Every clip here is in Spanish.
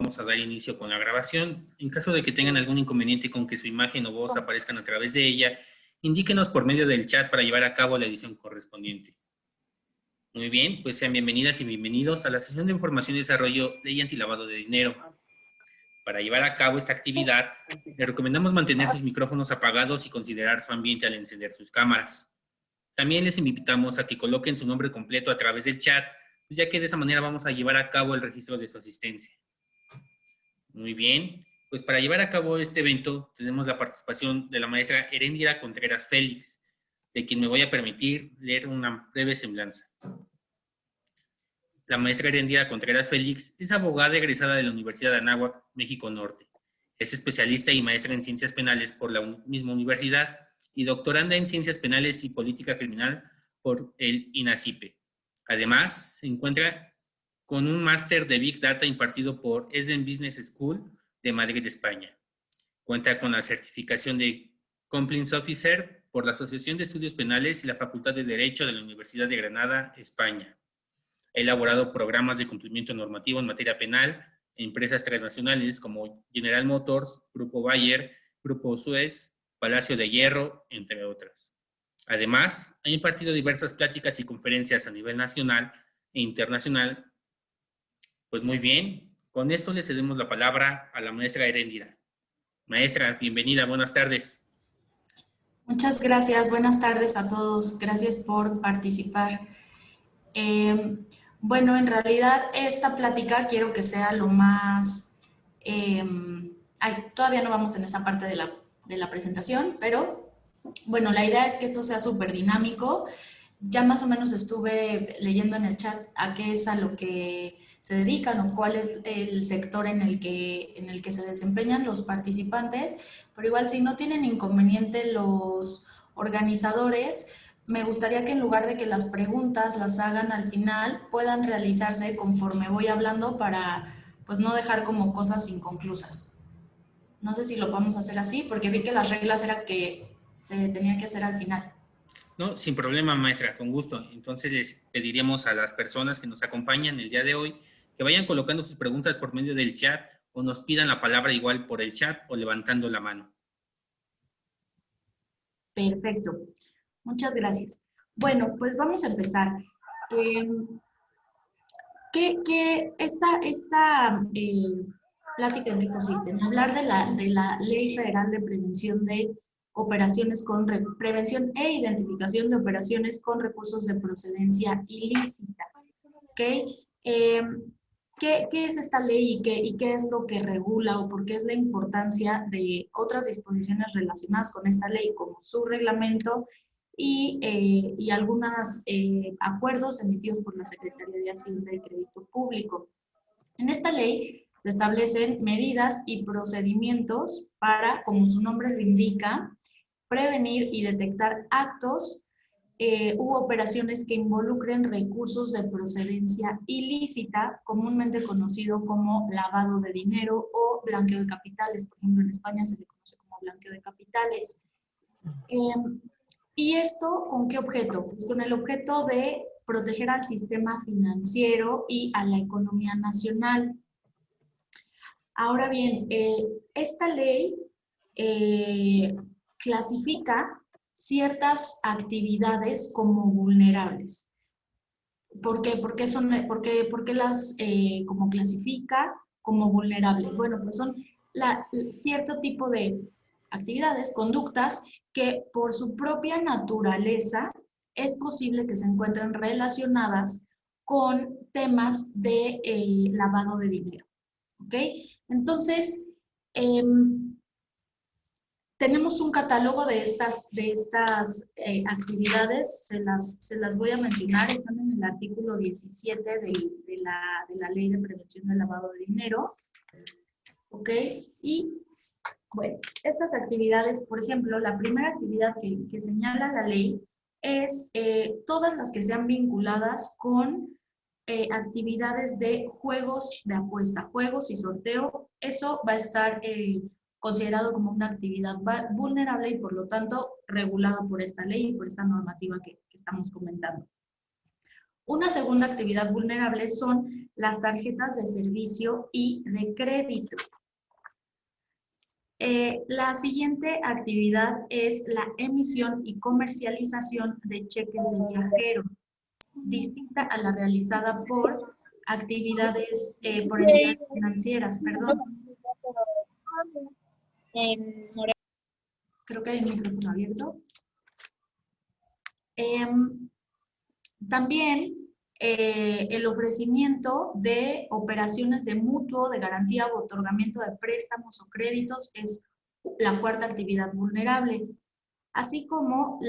vamos a dar inicio con la grabación. En caso de que tengan algún inconveniente con que su imagen o voz aparezcan a través de ella, indíquenos por medio del chat para llevar a cabo la edición correspondiente. Muy bien, pues sean bienvenidas y bienvenidos a la sesión de información y desarrollo Ley Antilavado de Dinero. Para llevar a cabo esta actividad, les recomendamos mantener sus micrófonos apagados y considerar su ambiente al encender sus cámaras. También les invitamos a que coloquen su nombre completo a través del chat, ya que de esa manera vamos a llevar a cabo el registro de su asistencia. Muy bien, pues para llevar a cabo este evento tenemos la participación de la maestra Heréndira Contreras Félix, de quien me voy a permitir leer una breve semblanza. La maestra Heréndira Contreras Félix es abogada egresada de la Universidad de Anáhuac, México Norte. Es especialista y maestra en Ciencias Penales por la misma universidad y doctoranda en Ciencias Penales y Política Criminal por el INACIPE. Además, se encuentra con un máster de Big Data impartido por ESDEN Business School de Madrid, España. Cuenta con la certificación de Compliance Officer por la Asociación de Estudios Penales y la Facultad de Derecho de la Universidad de Granada, España. Ha elaborado programas de cumplimiento normativo en materia penal en empresas transnacionales como General Motors, Grupo Bayer, Grupo Suez, Palacio de Hierro, entre otras. Además, ha impartido diversas pláticas y conferencias a nivel nacional e internacional. Pues muy bien, con esto le cedemos la palabra a la maestra Heréndira. Maestra, bienvenida, buenas tardes. Muchas gracias, buenas tardes a todos. Gracias por participar. Bueno, en realidad esta plática quiero que sea lo más... todavía no vamos en esa parte de la presentación, pero bueno, la idea es que esto sea súper dinámico. Ya más o menos estuve leyendo en el chat a qué es a lo que se dedican o cuál es el sector en el que se desempeñan los participantes, pero igual si no tienen inconveniente los organizadores, me gustaría que en lugar de que las preguntas las hagan al final, puedan realizarse conforme voy hablando para pues no dejar como cosas inconclusas. No sé si lo podemos hacer así, porque vi que las reglas era que se tenía que hacer al final. No, sin problema, maestra, con gusto. Entonces les pediríamos a las personas que nos acompañan el día de hoy que vayan colocando sus preguntas por medio del chat o nos pidan la palabra igual por el chat o levantando la mano. Perfecto. Muchas gracias. Bueno, pues vamos a empezar. Esta plática en qué consiste? En hablar de la Ley Federal de Prevención de Operaciones Prevención e Identificación de Operaciones con Recursos de Procedencia Ilícita. ¿Ok? ¿Qué es esta ley y qué es lo que regula o por qué es la importancia de otras disposiciones relacionadas con esta ley, como su reglamento y algunos acuerdos emitidos por la Secretaría de Hacienda y Crédito Público? En esta ley se establecen medidas y procedimientos para, como su nombre lo indica, prevenir y detectar actos u operaciones que involucren recursos de procedencia ilícita, comúnmente conocido como lavado de dinero o blanqueo de capitales. Por ejemplo, en España se le conoce como blanqueo de capitales. ¿Y esto con qué objeto? Pues con el objeto de proteger al sistema financiero y a la economía nacional. Ahora bien, esta ley clasifica ciertas actividades como vulnerables. ¿Por qué? ¿Por qué las como clasifica como vulnerables? Bueno, pues son cierto tipo de actividades, conductas, que por su propia naturaleza es posible que se encuentren relacionadas con temas de lavado de dinero. ¿Ok? Entonces, tenemos un catálogo de estas actividades, se las voy a mencionar, están en el artículo 17 de la Ley de Prevención del Lavado de Dinero. ¿Ok? Y, bueno, estas actividades, por ejemplo, la primera actividad que señala la ley es todas las que sean vinculadas con actividades de juegos de apuesta, juegos y sorteo. Eso va a estar considerado como una actividad vulnerable y por lo tanto regulada por esta ley y por esta normativa que estamos comentando. Una segunda actividad vulnerable son las tarjetas de servicio y de crédito. La siguiente actividad es la emisión y comercialización de cheques de viajero, distinta a la realizada por actividades, por entidades financieras, perdón. Creo que hay un micrófono abierto. También el ofrecimiento de operaciones de mutuo, de garantía o otorgamiento de préstamos o créditos es la cuarta actividad vulnerable, así como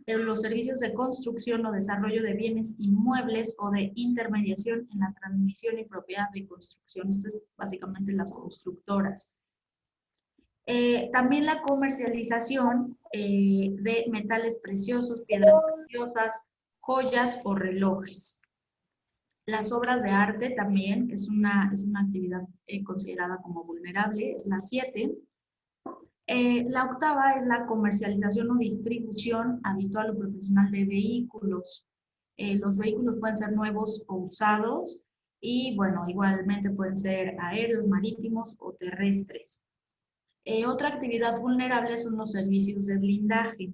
los servicios de construcción o desarrollo de bienes inmuebles o de intermediación en la transmisión y propiedad de construcción. Esto es básicamente las constructoras. También la comercialización de metales preciosos, piedras preciosas, joyas o relojes. Las obras de arte también es una actividad considerada como vulnerable, es la 7. La octava es la comercialización o distribución habitual o profesional de vehículos. Los vehículos pueden ser nuevos o usados y, bueno, igualmente pueden ser aéreos, marítimos o terrestres. Otra actividad vulnerable son los servicios de blindaje.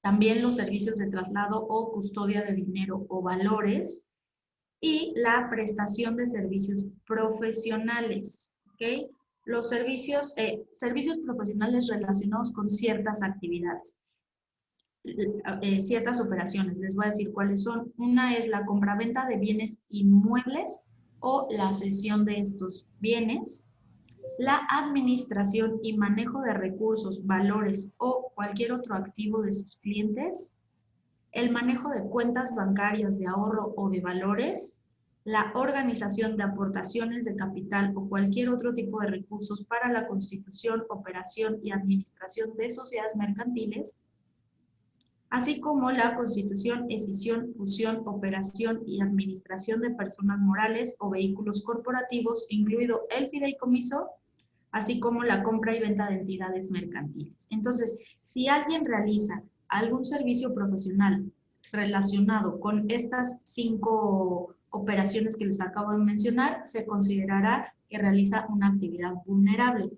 También los servicios de traslado o custodia de dinero o valores y la prestación de servicios profesionales. ¿Okay? Los servicios profesionales relacionados con ciertas actividades, ciertas operaciones. Les voy a decir cuáles son. Una es la compraventa de bienes inmuebles o la cesión de estos bienes, la administración y manejo de recursos, valores o cualquier otro activo de sus clientes, el manejo de cuentas bancarias de ahorro o de valores, la organización de aportaciones de capital o cualquier otro tipo de recursos para la constitución, operación y administración de sociedades mercantiles, así como la constitución, escisión, fusión, operación y administración de personas morales o vehículos corporativos, incluido el fideicomiso, así como la compra y venta de entidades mercantiles. Entonces, si alguien realiza algún servicio profesional relacionado con estas 5 operaciones que les acabo de mencionar, se considerará que realiza una actividad vulnerable.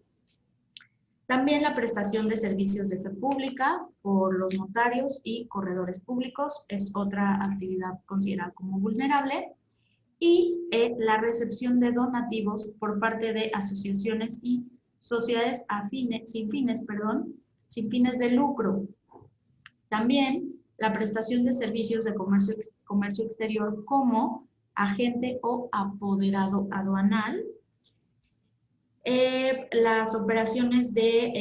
También la prestación de servicios de fe pública por los notarios y corredores públicos es otra actividad considerada como vulnerable. Y la recepción de donativos por parte de asociaciones y sociedades sin fines de lucro. También la prestación de servicios de comercio exterior como agente o apoderado aduanal. Las operaciones de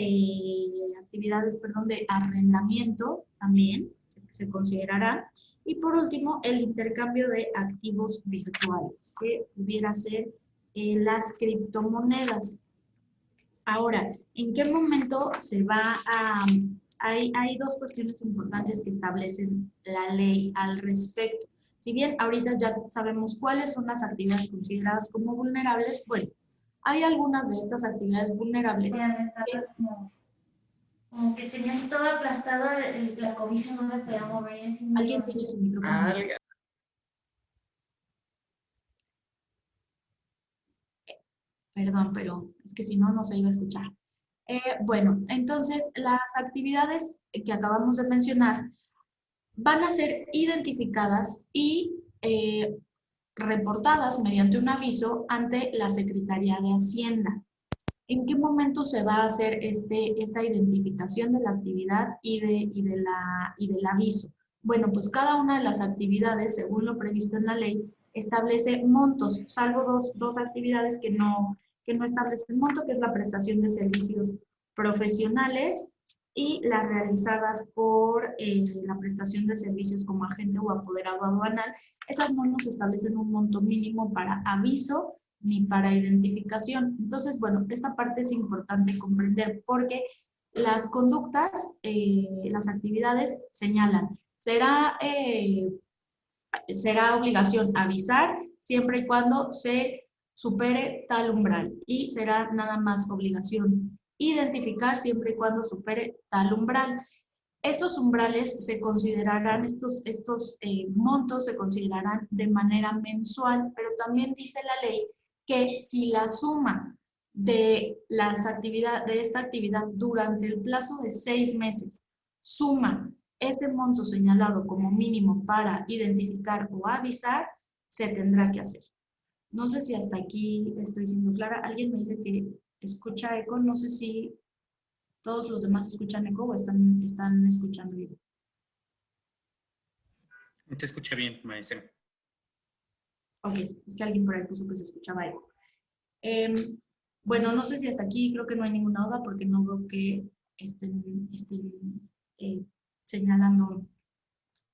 actividades, de arrendamiento también se considerará. Y por último, el intercambio de activos virtuales, que pudiera ser las criptomonedas. Ahora, ¿en qué momento se va a...? Hay 2 cuestiones importantes que establecen la ley al respecto. Si bien ahorita ya sabemos cuáles son las actividades consideradas como vulnerables, bueno, hay algunas de estas actividades vulnerables. Como que tenías todo aplastado, la cobija no me podía mover. ¿Alguien tiene su micrófono? Perdón, pero es que si no, no se iba a escuchar. Bueno, entonces las actividades que acabamos de mencionar van a ser identificadas y reportadas mediante un aviso ante la Secretaría de Hacienda. ¿En qué momento se va a hacer esta identificación de la actividad y del aviso? Bueno, pues cada una de las actividades, según lo previsto en la ley, establece montos, salvo dos actividades que no establecen monto, que es la prestación de servicios profesionales y las realizadas por la prestación de servicios como agente o apoderado aduanal. Esas no nos establecen un monto mínimo para aviso ni para identificación. Entonces, bueno, esta parte es importante comprender porque las conductas, las actividades señalan, será obligación avisar siempre y cuando se supere tal umbral y será nada más obligación identificar siempre y cuando supere tal umbral. Estos umbrales se considerarán, montos se considerarán de manera mensual, pero también dice la ley que si la suma de esta actividad durante el plazo de 6 meses suma ese monto señalado como mínimo para identificar o avisar, se tendrá que hacer. No sé si hasta aquí estoy siendo clara. Alguien me dice que escucha eco, no sé si todos los demás escuchan eco o están escuchando bien. Te escucha bien, maestra. Ok, es que alguien por ahí puso que se escuchaba eco. Bueno, no sé si hasta aquí, creo que no hay ninguna duda porque no veo que estén señalando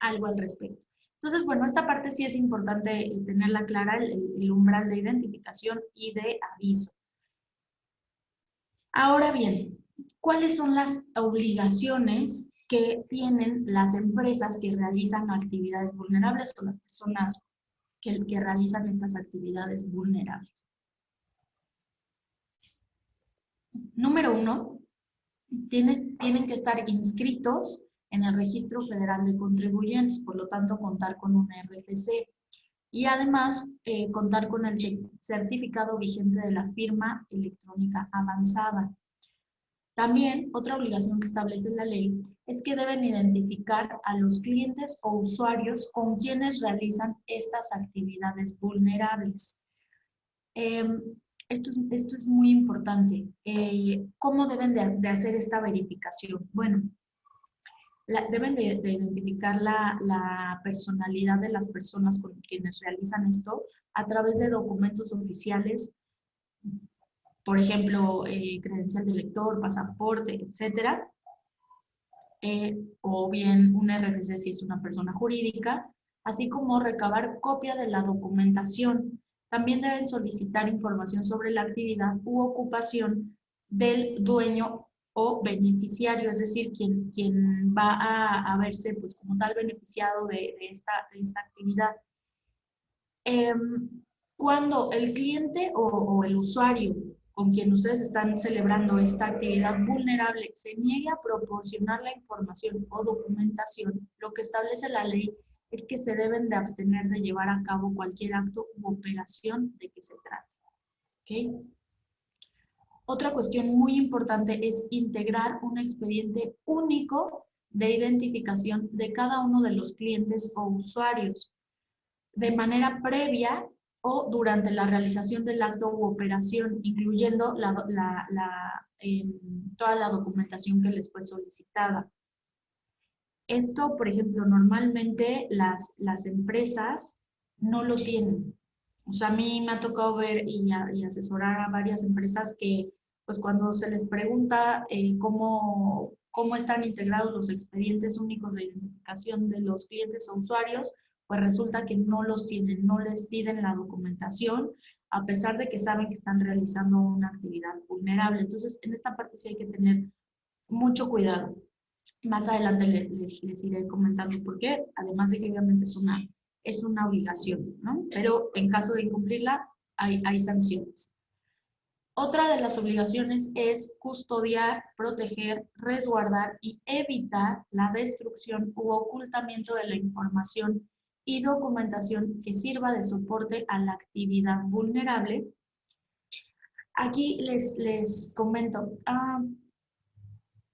algo al respecto. Entonces, bueno, esta parte sí es importante tenerla clara, el umbral de identificación y de aviso. Ahora bien, ¿cuáles son las obligaciones que tienen las empresas que realizan actividades vulnerables o las personas que realizan estas actividades vulnerables? Número 1, tienen que estar inscritos en el Registro Federal de Contribuyentes, por lo tanto contar con un RFC y además contar con el certificado vigente de la firma electrónica avanzada. También otra obligación que establece la ley es que deben identificar a los clientes o usuarios con quienes realizan estas actividades vulnerables. Esto es muy importante. ¿Cómo deben de hacer esta verificación? Bueno, deben de identificar la personalidad de las personas con quienes realizan esto a través de documentos oficiales, por ejemplo, credencial de lector, pasaporte, etcétera, o bien un RFC si es una persona jurídica, así como recabar copia de la documentación. También deben solicitar información sobre la actividad u ocupación del dueño o beneficiario, es decir, quien va a verse pues, como tal beneficiado de esta actividad. Cuando el cliente o el usuario con quien ustedes están celebrando esta actividad vulnerable se niegue a proporcionar la información o documentación, lo que establece la ley es que se deben de abstener de llevar a cabo cualquier acto u operación de que se trate. ¿Okay? Otra cuestión muy importante es integrar un expediente único de identificación de cada uno de los clientes o usuarios de manera previa o durante la realización del acto u operación, incluyendo toda la documentación que les fue solicitada. Esto, por ejemplo, normalmente las empresas no lo tienen. O sea, a mí me ha tocado ver y asesorar a varias empresas que, pues cuando se les pregunta cómo están integrados los expedientes únicos de identificación de los clientes o usuarios, pues resulta que no los tienen, no les piden la documentación, a pesar de que saben que están realizando una actividad vulnerable. Entonces, en esta parte sí hay que tener mucho cuidado. Más adelante les iré comentando por qué, además de que obviamente es una obligación, ¿no? Pero en caso de incumplirla, hay sanciones. Otra de las obligaciones es custodiar, proteger, resguardar y evitar la destrucción u ocultamiento de la información y documentación que sirva de soporte a la actividad vulnerable. Aquí les comento,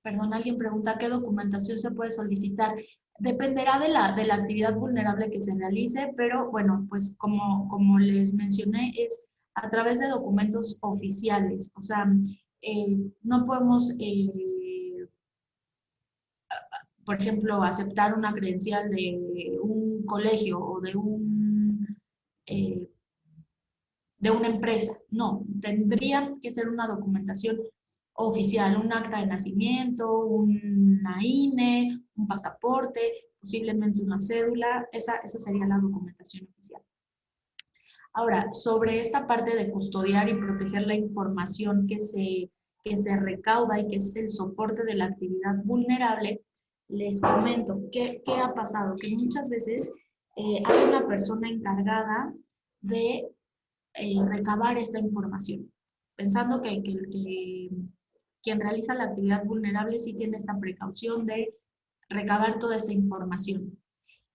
perdón, alguien pregunta qué documentación se puede solicitar. Dependerá de la actividad vulnerable que se realice, pero bueno, pues como les mencioné, es a través de documentos oficiales. O sea, no podemos, por ejemplo, aceptar una credencial de un colegio o de una empresa. No, tendría que ser una documentación oficial, un acta de nacimiento, una INE, un pasaporte, posiblemente una cédula. Esa sería la documentación oficial. Ahora, sobre esta parte de custodiar y proteger la información que se recauda y que es el soporte de la actividad vulnerable, les comento qué ha pasado, que muchas veces hay una persona encargada de recabar esta información, pensando que quien realiza la actividad vulnerable sí tiene esta precaución de recabar toda esta información.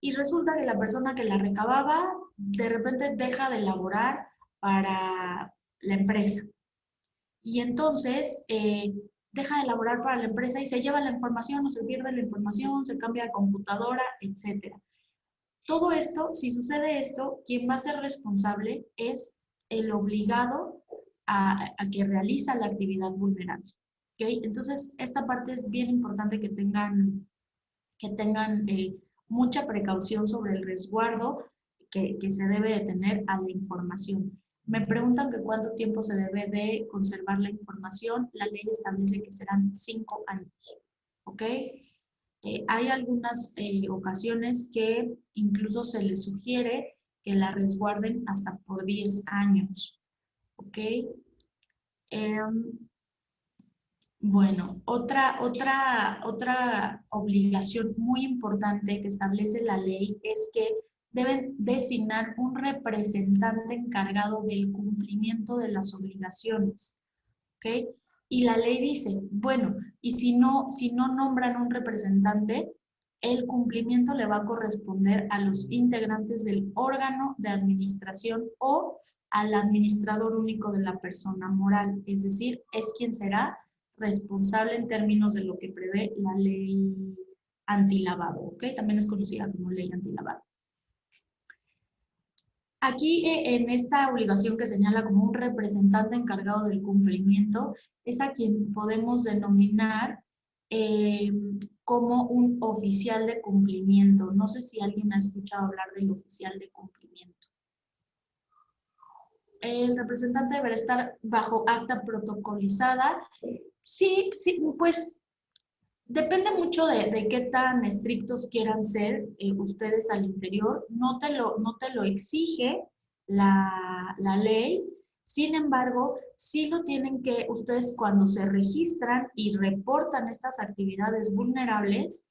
Y resulta que la persona que la recababa de repente deja de laborar para la empresa. Y entonces deja de laborar para la empresa y se lleva la información o se pierde la información, se cambia de computadora, etc. Todo esto, si sucede esto, quien va a ser responsable es el obligado a que realiza la actividad vulnerable. ¿Okay? Entonces, esta parte es bien importante que tengan mucha precaución sobre el resguardo que se debe de tener a la información. Me preguntan que cuánto tiempo se debe de conservar la información. La ley establece que serán 5 años. ¿Ok? Hay algunas ocasiones que incluso se les sugiere que la resguarden hasta por 10 años. ¿Ok? Bueno, otra obligación muy importante que establece la ley es que deben designar un representante encargado del cumplimiento de las obligaciones. ¿Ok? Y la ley dice, bueno, y si no nombran un representante, el cumplimiento le va a corresponder a los integrantes del órgano de administración o al administrador único de la persona moral, es decir, es quien será responsable en términos de lo que prevé la ley antilavado, ¿ok? También es conocida como ley antilavado. Aquí en esta obligación que señala como un representante encargado del cumplimiento, es a quien podemos denominar como un oficial de cumplimiento. No sé si alguien ha escuchado hablar del oficial de cumplimiento. El representante deberá estar bajo acta protocolizada. Sí, pues depende mucho de qué tan estrictos quieran ser ustedes al interior. No te lo exige la ley. Sin embargo, sí lo tienen que, ustedes cuando se registran y reportan estas actividades vulnerables,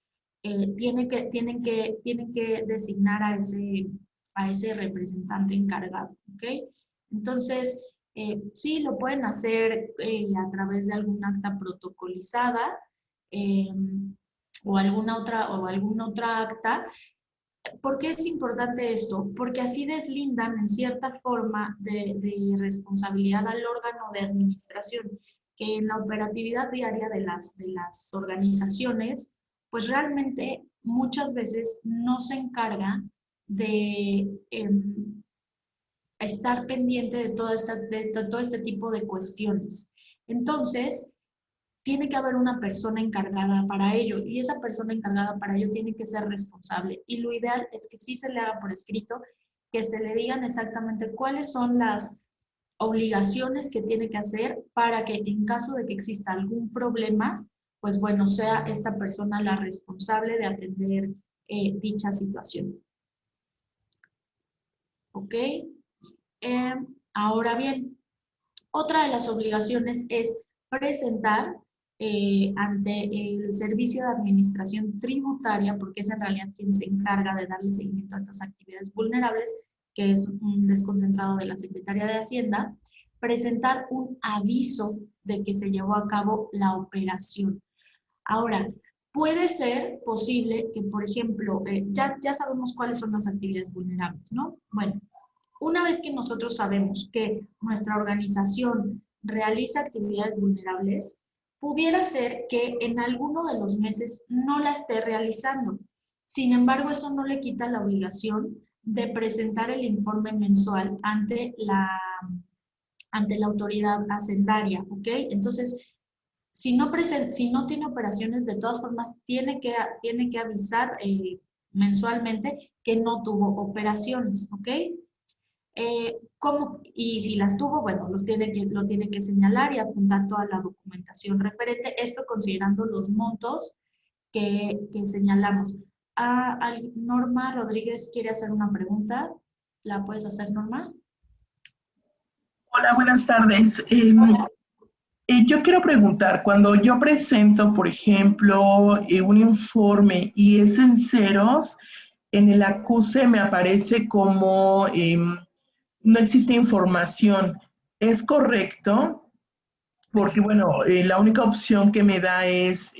tienen que designar a ese representante encargado, ¿ok? Entonces, sí lo pueden hacer a través de algún acta protocolizada, o alguna otra acta. ¿Por qué es importante esto? Porque así deslindan en cierta forma de responsabilidad al órgano de administración, que en la operatividad diaria de las organizaciones, pues realmente muchas veces no se encarga de estar pendiente de todo este tipo de cuestiones. Entonces, tiene que haber una persona encargada para ello y esa persona encargada para ello tiene que ser responsable. Y lo ideal es que sí se le haga por escrito, que se le digan exactamente cuáles son las obligaciones que tiene que hacer para que en caso de que exista algún problema, pues bueno, sea esta persona la responsable de atender dicha situación. ¿Ok? Ahora bien, otra de las obligaciones es presentar ante el Servicio de Administración Tributaria, porque es en realidad quien se encarga de darle seguimiento a estas actividades vulnerables, que es un desconcentrado de la Secretaría de Hacienda, presentar un aviso de que se llevó a cabo la operación. Ahora, puede ser posible que, por ejemplo, ya sabemos cuáles son las actividades vulnerables, ¿no? Bueno, una vez que nosotros sabemos que nuestra organización realiza actividades vulnerables, pudiera ser que en alguno de los meses no la esté realizando. Sin embargo, eso no le quita la obligación de presentar el informe mensual ante la autoridad hacendaria, ¿ok? Entonces, si no tiene operaciones, de todas formas, tiene que avisar mensualmente que no tuvo operaciones, ¿ok? Y si las tuvo, bueno, lo tiene que señalar y adjuntar toda la documentación referente, esto considerando los montos que señalamos. Norma Rodríguez quiere hacer una pregunta. ¿La puedes hacer, Norma? Hola, buenas tardes. Yo quiero preguntar, cuando yo presento, por ejemplo, un informe y es en ceros, en el acuse me aparece como no existe información. ¿Es correcto? Porque, bueno, la única opción que me da es,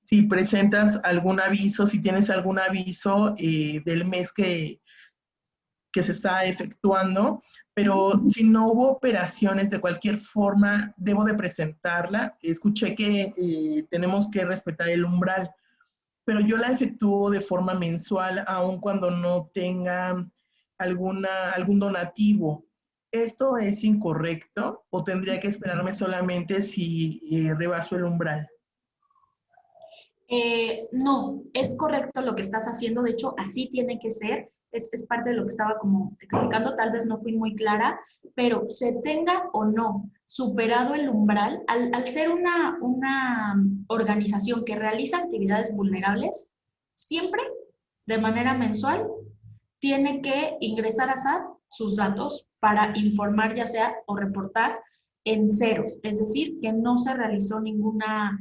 si si presentas algún aviso, si tienes algún aviso del mes que se está efectuando, pero si no hubo operaciones de cualquier forma, debo de presentarla. Escuché que tenemos que respetar el umbral, pero yo la efectúo de forma mensual, aun cuando no tenga algún donativo. ¿Esto es incorrecto o tendría que esperarme solamente si rebaso el umbral? No, es correcto lo que estás haciendo, de hecho, así tiene que ser, es parte de lo que estaba como explicando, tal vez no fui muy clara, pero se tenga o no superado el umbral, al ser una organización que realiza actividades vulnerables, siempre, de manera mensual, tiene que ingresar a SAT sus datos para informar ya sea o reportar en ceros, es decir, que no se realizó ninguna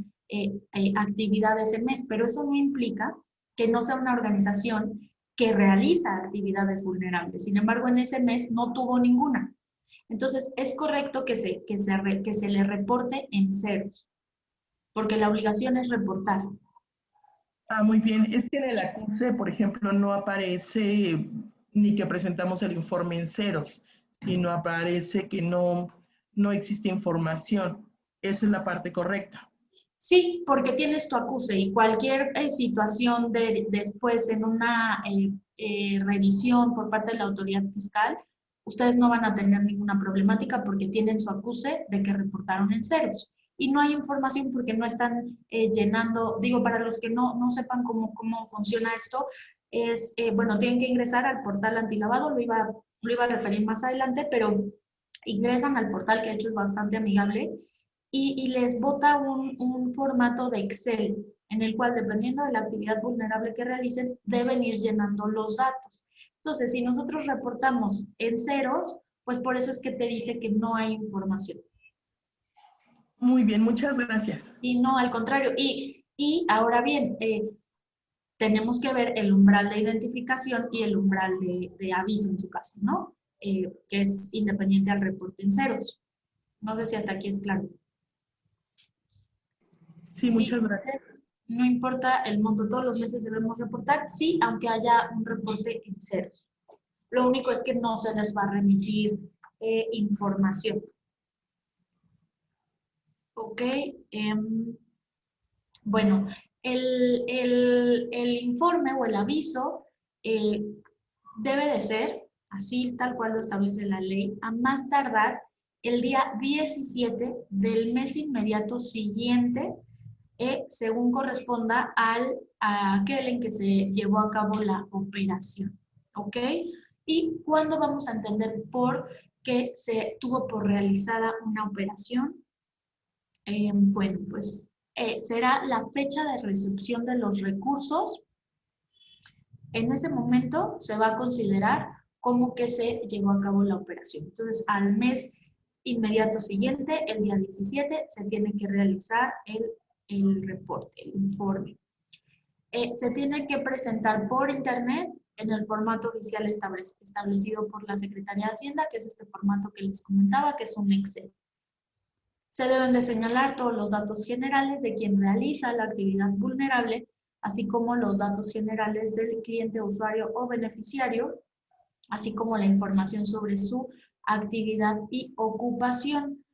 actividad ese mes, pero eso no implica que no sea una organización que realiza actividades vulnerables. Sin embargo, en ese mes no tuvo ninguna. Entonces, es correcto que se le reporte en ceros, porque la obligación es reportar. Ah, muy bien. Es que en el acuse, por ejemplo, no aparece ni que presentamos el informe en ceros, sino aparece que no existe información. Esa es la parte correcta. Sí, porque tienes tu acuse y cualquier situación después en una revisión por parte de la autoridad fiscal, ustedes no van a tener ninguna problemática porque tienen su acuse de que reportaron en ceros. Y no hay información porque no están llenando, digo, para los que no sepan cómo funciona esto, es, bueno, tienen que ingresar al portal antilavado, lo iba a referir más adelante, pero ingresan al portal que de hecho es bastante amigable y les bota un formato de Excel en el cual, dependiendo de la actividad vulnerable que realicen, deben ir llenando los datos. Entonces, si nosotros reportamos en ceros, pues por eso es que te dice que no hay información. Muy bien, muchas gracias. Y no, al contrario. Y ahora bien, tenemos que ver el umbral de identificación y el umbral de aviso en su caso, ¿no? Que es independiente al reporte en ceros. No sé si hasta aquí es claro. Sí, Sí, muchas gracias. no importa el monto, todos los meses debemos reportar, sí, aunque haya un reporte en ceros. Lo único es que no se les va a remitir información. Ok, bueno, el informe o el aviso eh, debe de ser, así tal cual lo establece la ley, a más tardar el día 17 del mes inmediato siguiente, según corresponda a aquel en que se llevó a cabo la operación. ¿Ok? ¿Y cuándo vamos a entender por qué se tuvo por realizada una operación? Bueno, pues será la fecha de recepción de los recursos. En ese momento se va a considerar como que se llevó a cabo la operación. Entonces, al mes inmediato siguiente, el día 17, se tiene que realizar el reporte, el informe. Se tiene que presentar por internet en el formato oficial establecido por la Secretaría de Hacienda, que es este formato que les comentaba, que es un Excel. Se deben de señalar todos los datos generales de quien realiza la actividad vulnerable, así como los datos generales del cliente, usuario o beneficiario, así como la información sobre su actividad y ocupación,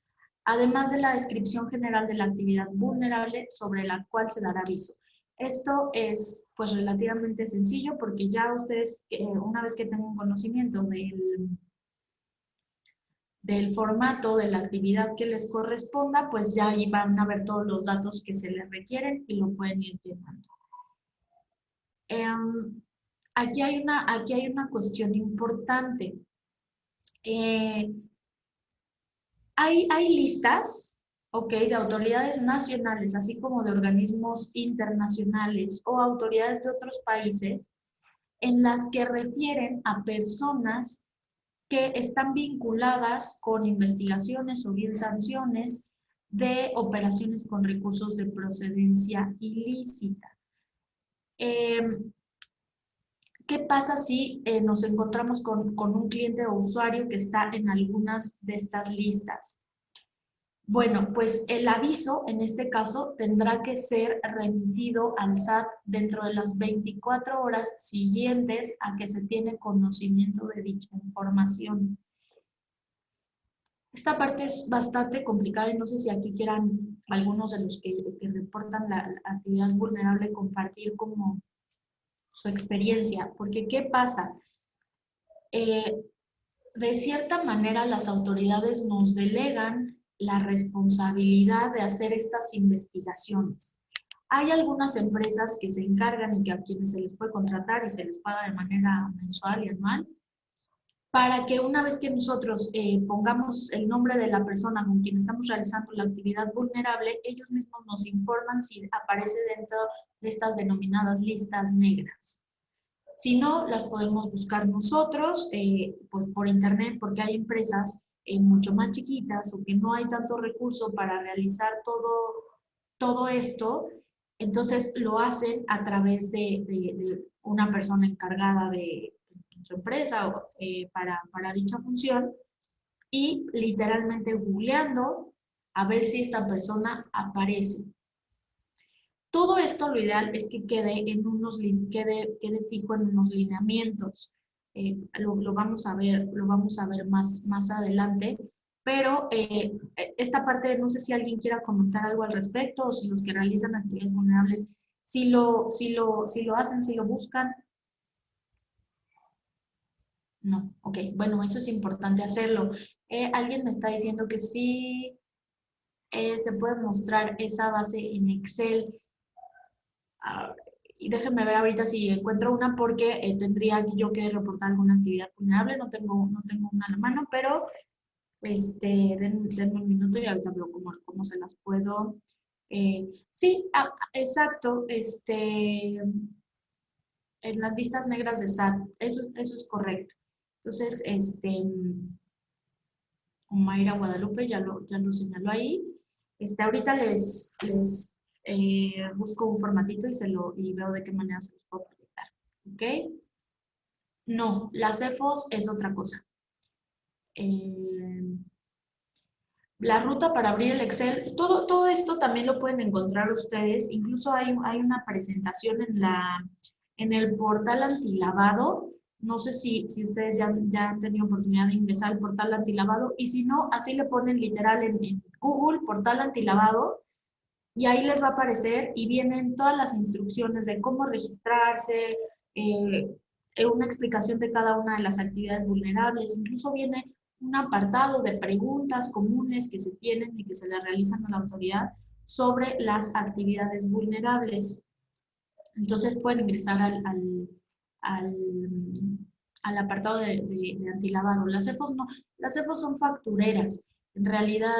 además de la descripción general de la actividad vulnerable sobre la cual se dará aviso. Esto es pues relativamente sencillo porque ya ustedes, una vez que tengan conocimiento del formato de la actividad que les corresponda, pues ya ahí van a ver todos los datos que se les requieren y lo pueden ir llenando. Aquí hay una cuestión importante. Hay listas, ¿ok?, de autoridades nacionales, así como de organismos internacionales o autoridades de otros países, en las que refieren a personas que están vinculadas con investigaciones o bien sanciones de operaciones con recursos de procedencia ilícita. ¿Qué pasa si nos encontramos con un cliente o usuario que está en algunas de estas listas? Bueno, pues el aviso en este caso tendrá que ser remitido al SAT dentro de las 24 horas siguientes a que se tiene conocimiento de dicha información. Esta parte es bastante complicada y no sé si aquí quieran algunos de los que reportan la actividad vulnerable compartir como su experiencia, porque ¿qué pasa? De cierta manera las autoridades nos delegan la responsabilidad de hacer estas investigaciones. Hay algunas empresas que se encargan y que a quienes se les puede contratar y se les paga de manera mensual y anual, para que una vez que nosotros pongamos el nombre de la persona con quien estamos realizando la actividad vulnerable, ellos mismos nos informan si aparece dentro de estas denominadas listas negras. Si no, las podemos buscar nosotros pues por internet, porque hay empresas mucho más chiquitas o que no hay tanto recurso para realizar todo esto, entonces lo hacen a través de una persona encargada de su empresa o, para dicha función y literalmente googleando a ver si esta persona aparece. Todo esto lo ideal es que quede fijo en unos lineamientos. Lo vamos a ver más adelante, pero esta parte no sé si alguien quiera comentar algo al respecto o si los que realizan actividades vulnerables si lo hacen, si lo buscan. No, ok, bueno, eso es importante hacerlo. Alguien me está diciendo que sí se puede mostrar esa base en Excel. Y déjenme ver ahorita si encuentro una porque tendría yo que reportar alguna actividad vulnerable, no tengo una a la mano, pero denme un minuto y ahorita veo cómo se las puedo. Sí, exacto, en las listas negras de SAT, eso es correcto. Entonces, Mayra Guadalupe ya lo señaló ahí. Ahorita les busco un formatito y veo de qué manera se los puedo proyectar. ¿Ok? No, las CEFOS es otra cosa. La ruta para abrir el Excel, todo esto también lo pueden encontrar ustedes. Incluso hay una presentación en el portal antilavado. No sé si ustedes ya han tenido oportunidad de ingresar al portal antilavado. Y si no, así le ponen literal en Google, portal antilavado. Y ahí les va a aparecer y vienen todas las instrucciones de cómo registrarse, una explicación de cada una de las actividades vulnerables. Incluso viene un apartado de preguntas comunes que se tienen y que se le realizan a la autoridad sobre las actividades vulnerables. Entonces pueden ingresar al apartado de antilavado. Las CEFOS no, las CEFOS son factureras. En realidad,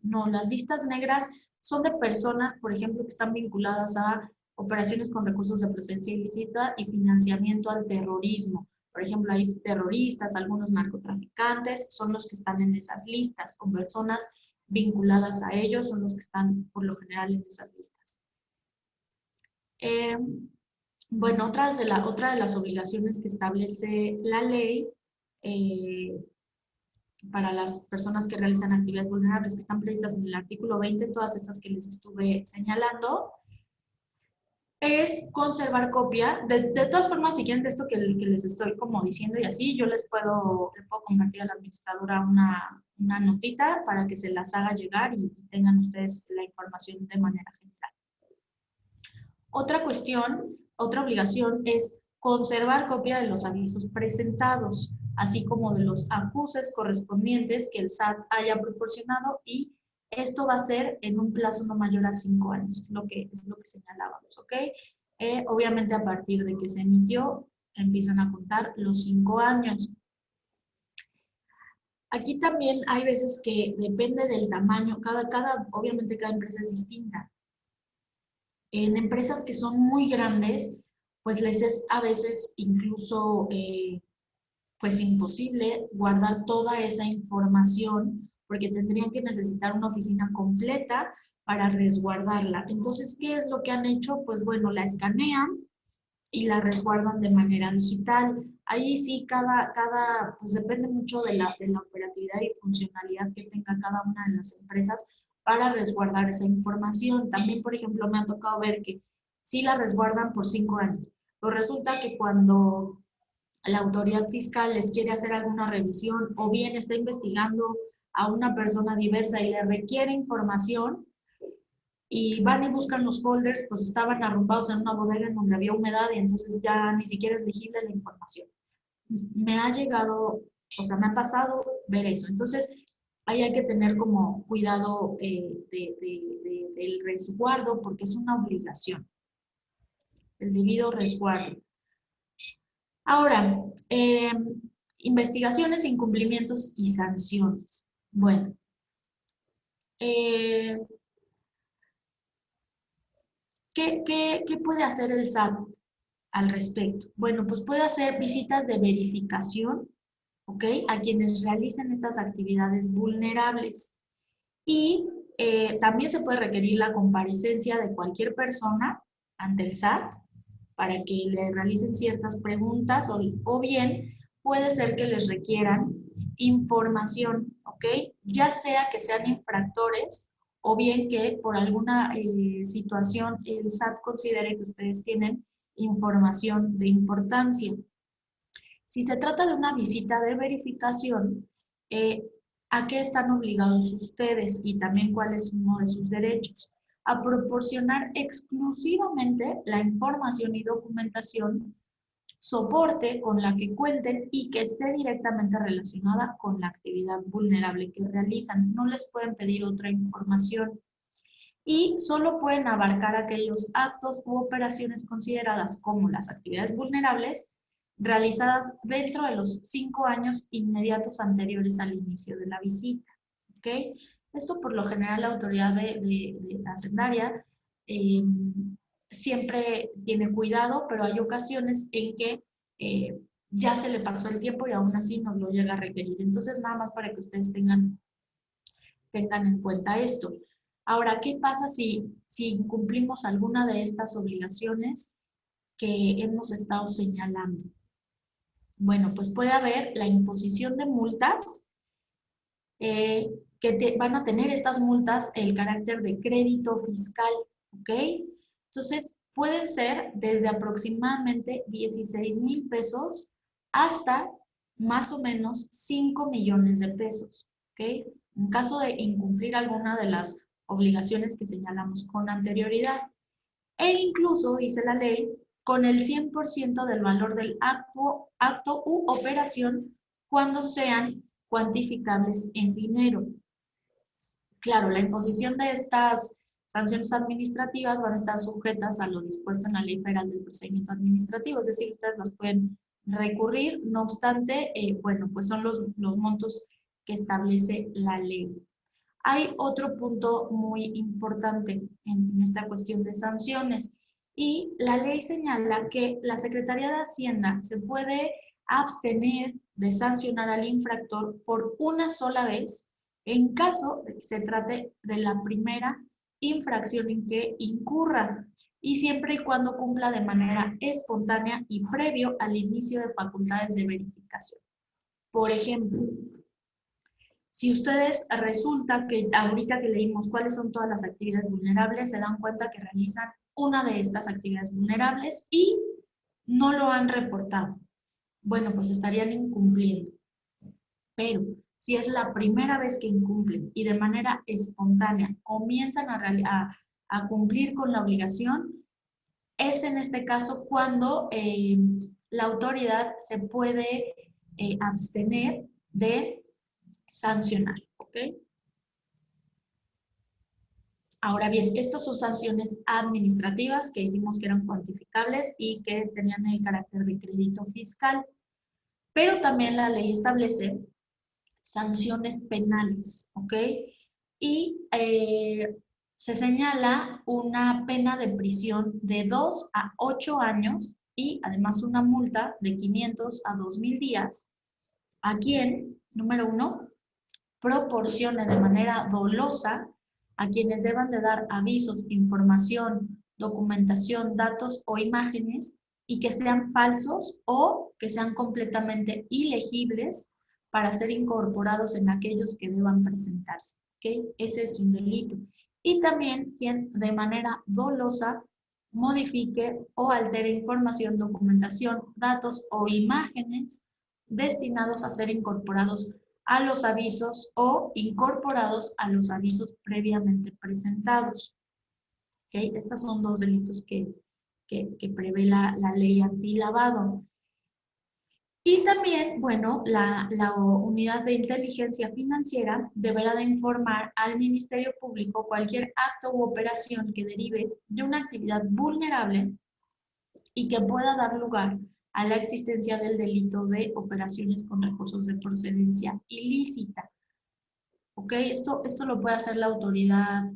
no, las listas negras son de personas, por ejemplo, que están vinculadas a operaciones con recursos de procedencia ilícita y financiamiento al terrorismo. Por ejemplo, hay terroristas, algunos narcotraficantes, son los que están en esas listas, o personas vinculadas a ellos son los que están por lo general en esas listas. Bueno, otra de las obligaciones que establece la ley para las personas que realizan actividades vulnerables que están previstas en el artículo 20, todas estas que les estuve señalando, es conservar copia. De todas formas, si quieren de esto que les estoy como diciendo y así, yo le puedo compartir a la administradora una notita para que se las haga llegar y tengan ustedes la información de manera general. Otra cuestión, otra obligación es conservar copia de los avisos presentados, así como de los acuses correspondientes que el SAT haya proporcionado, y esto va a ser en un plazo no mayor a 5 años, es lo que señalábamos, ¿ok? Obviamente a partir de que se emitió, empiezan a contar los 5 años. Aquí también hay veces que depende del tamaño, obviamente cada empresa es distinta. En empresas que son muy grandes, pues les es a veces incluso pues imposible guardar toda esa información porque tendrían que necesitar una oficina completa para resguardarla. Entonces, ¿qué es lo que han hecho? Pues bueno, la escanean y la resguardan de manera digital. Ahí sí, pues depende mucho de la operativa actividad y funcionalidad que tenga cada una de las empresas para resguardar esa información. También, por ejemplo, me ha tocado ver que sí la resguardan por 5 años, pero resulta que cuando la autoridad fiscal les quiere hacer alguna revisión o bien está investigando a una persona diversa y le requiere información y van y buscan los folders, pues estaban arrumbados en una bodega en donde había humedad y entonces ya ni siquiera es legible la información. Me ha llegado, o sea, me ha pasado ver eso. Entonces, ahí hay que tener como cuidado del resguardo porque es una obligación, el debido resguardo. Ahora, investigaciones, incumplimientos y sanciones. Bueno, ¿qué puede hacer el SAT al respecto? Bueno, pues puede hacer visitas de verificación, ¿ok? A quienes realicen estas actividades vulnerables. Y también se puede requerir la comparecencia de cualquier persona ante el SAT para que le realicen ciertas preguntas o bien puede ser que les requieran información, ¿ok? Ya sea que sean infractores o bien que por alguna situación el SAT considere que ustedes tienen información de importancia. Si se trata de una visita de verificación, ¿a qué están obligados ustedes? Y también cuál es uno de sus derechos. A proporcionar exclusivamente la información y documentación, soporte con la que cuenten y que esté directamente relacionada con la actividad vulnerable que realizan. No les pueden pedir otra información. Y solo pueden abarcar aquellos actos u operaciones consideradas como las actividades vulnerables realizadas dentro de los 5 años inmediatos anteriores al inicio de la visita. ¿Okay? Esto por lo general la autoridad de hacendaria siempre tiene cuidado, pero hay ocasiones en que ya se le pasó el tiempo y aún así nos lo llega a requerir. Entonces, nada más para que ustedes tengan en cuenta esto. Ahora, ¿qué pasa si incumplimos alguna de estas obligaciones que hemos estado señalando? Bueno, pues puede haber la imposición de multas, van a tener estas multas el carácter de crédito fiscal, ¿ok? Entonces, pueden ser desde aproximadamente 16,000 pesos hasta más o menos 5 millones de pesos, ¿ok? En caso de incumplir alguna de las obligaciones que señalamos con anterioridad. E incluso, dice la ley, con el 100% del valor del acto u operación cuando sean cuantificables en dinero. Claro, la imposición de estas sanciones administrativas van a estar sujetas a lo dispuesto en la Ley Federal del Procedimiento Administrativo, es decir, ustedes las pueden recurrir, no obstante, bueno, pues son los montos que establece la ley. Hay otro punto muy importante en esta cuestión de sanciones y la ley señala que la Secretaría de Hacienda se puede abstener de sancionar al infractor por una sola vez en caso de que se trate de la primera infracción en que incurra y siempre y cuando cumpla de manera espontánea y previo al inicio de facultades de verificación. Por ejemplo, si ustedes resulta que ahorita que leímos cuáles son todas las actividades vulnerables, se dan cuenta que realizan una de estas actividades vulnerables y no lo han reportado. Bueno, pues estarían incumpliendo. Pero si es la primera vez que incumplen y de manera espontánea comienzan a cumplir con la obligación, es en este caso cuando la autoridad se puede abstener de sancionar, ¿ok? Ahora bien, estas son sanciones administrativas que dijimos que eran cuantificables y que tenían el carácter de crédito fiscal, pero también la ley establece sanciones penales, ¿ok? Y se señala una pena de prisión de 2 a 8 años y además una multa de 500 a 2,000 días a quien, número 1, proporcione de manera dolosa a quienes deban de dar avisos, información, documentación, datos o imágenes y que sean falsos o que sean completamente ilegibles para ser incorporados en aquellos que deban presentarse. ¿Okay? Ese es un delito. Y también quien de manera dolosa modifique o altere información, documentación, datos o imágenes destinados a ser incorporados a los avisos o incorporados a los avisos previamente presentados. ¿Okay? Estos son dos delitos que prevé la ley antilavado. Y también, bueno, la unidad de inteligencia financiera deberá de informar al Ministerio Público cualquier acto u operación que derive de una actividad vulnerable y que pueda dar lugar a la existencia del delito de operaciones con recursos de procedencia ilícita. ¿Ok? Esto lo puede hacer la autoridad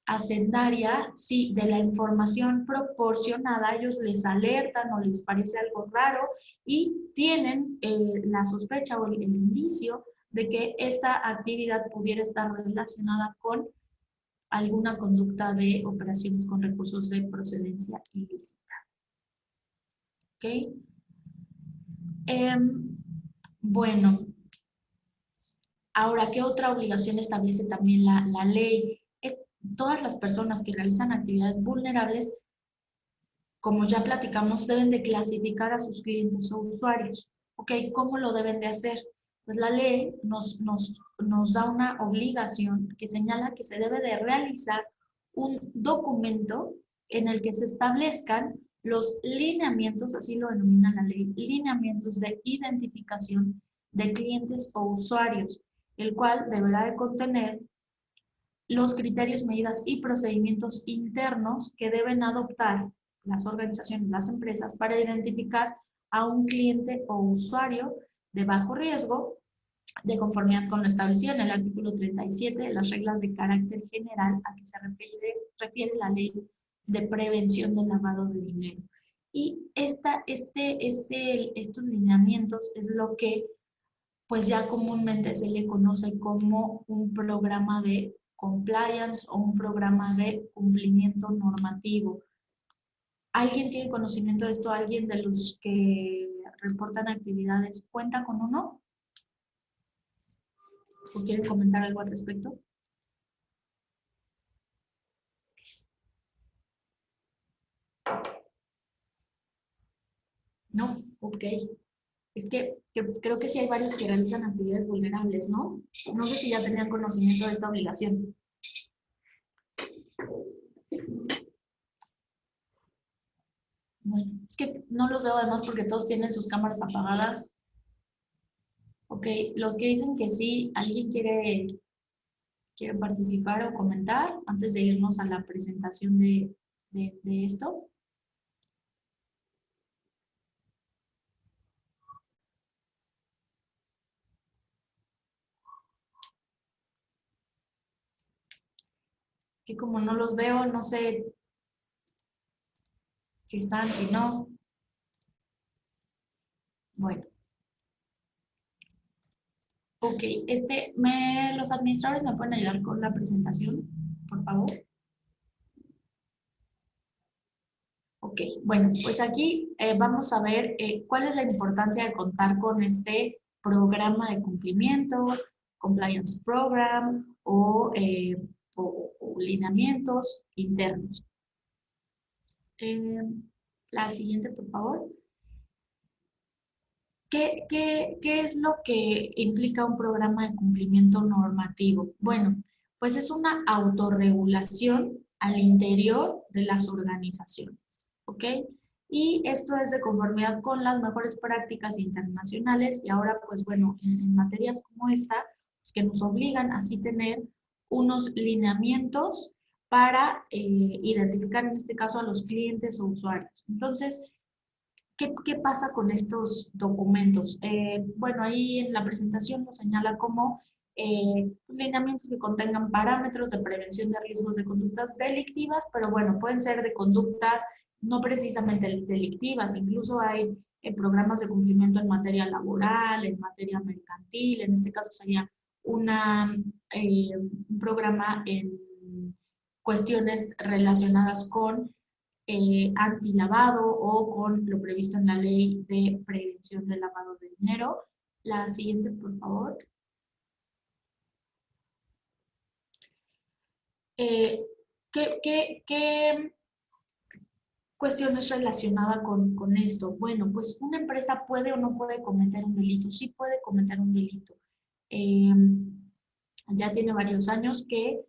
hacendaria si de la información proporcionada ellos les alertan o les parece algo raro y tienen la sospecha o el indicio de que esta actividad pudiera estar relacionada con alguna conducta de operaciones con recursos de procedencia ilícita. ¿Ok? Bueno, ahora, ¿qué otra obligación establece también la ley? Todas las personas que realizan actividades vulnerables, como ya platicamos, deben de clasificar a sus clientes o usuarios. ¿Ok? ¿Cómo lo deben de hacer? Pues la ley nos da una obligación que señala que se debe de realizar un documento en el que se establezcan los lineamientos, así lo denomina la ley, lineamientos de identificación de clientes o usuarios, el cual deberá de contener los criterios, medidas y procedimientos internos que deben adoptar las organizaciones, las empresas, para identificar a un cliente o usuario de bajo riesgo, de conformidad con lo establecido en el artículo 37 de las reglas de carácter general a que se refiere la ley de prevención del lavado de dinero. Y estos lineamientos es lo que pues ya comúnmente se le conoce como un programa de compliance o un programa de cumplimiento normativo. ¿Alguien tiene conocimiento de esto? ¿Alguien de los que reportan actividades cuenta con uno? ¿O quieren comentar algo al respecto? No, ok. Es que creo que sí hay varios que realizan actividades vulnerables, ¿no? No sé si ya tenían conocimiento de esta obligación. Bueno, es que no los veo además porque todos tienen sus cámaras apagadas. Ok, los que dicen que sí, ¿alguien quiere participar o comentar antes de irnos a la presentación de esto? Que como no los veo, no sé si están, si no. Bueno. Ok, los administradores me pueden ayudar con la presentación, por favor. Ok, bueno, pues aquí vamos a ver cuál es la importancia de contar con este programa de cumplimiento, compliance program o lineamientos internos. La siguiente, por favor. ¿Qué es lo que implica un programa de cumplimiento normativo? Bueno, pues es una autorregulación al interior de las organizaciones, ¿ok? Y esto es de conformidad con las mejores prácticas internacionales y ahora, pues bueno, en materias como esta, pues que nos obligan a así tener unos lineamientos para identificar en este caso a los clientes o usuarios. Entonces, ¿qué pasa con estos documentos? Bueno, ahí en la presentación nos señala como lineamientos que contengan parámetros de prevención de riesgos de conductas delictivas, pero bueno, pueden ser de conductas no precisamente delictivas, incluso hay programas de cumplimiento en materia laboral, en materia mercantil, en este caso sería un programa en cuestiones relacionadas con antilavado o con lo previsto en la ley de prevención del lavado de dinero. La siguiente, por favor. ¿Qué cuestiones relacionadas con esto? Bueno, pues una empresa puede o no puede cometer un delito. Sí puede cometer un delito. Ya tiene varios años que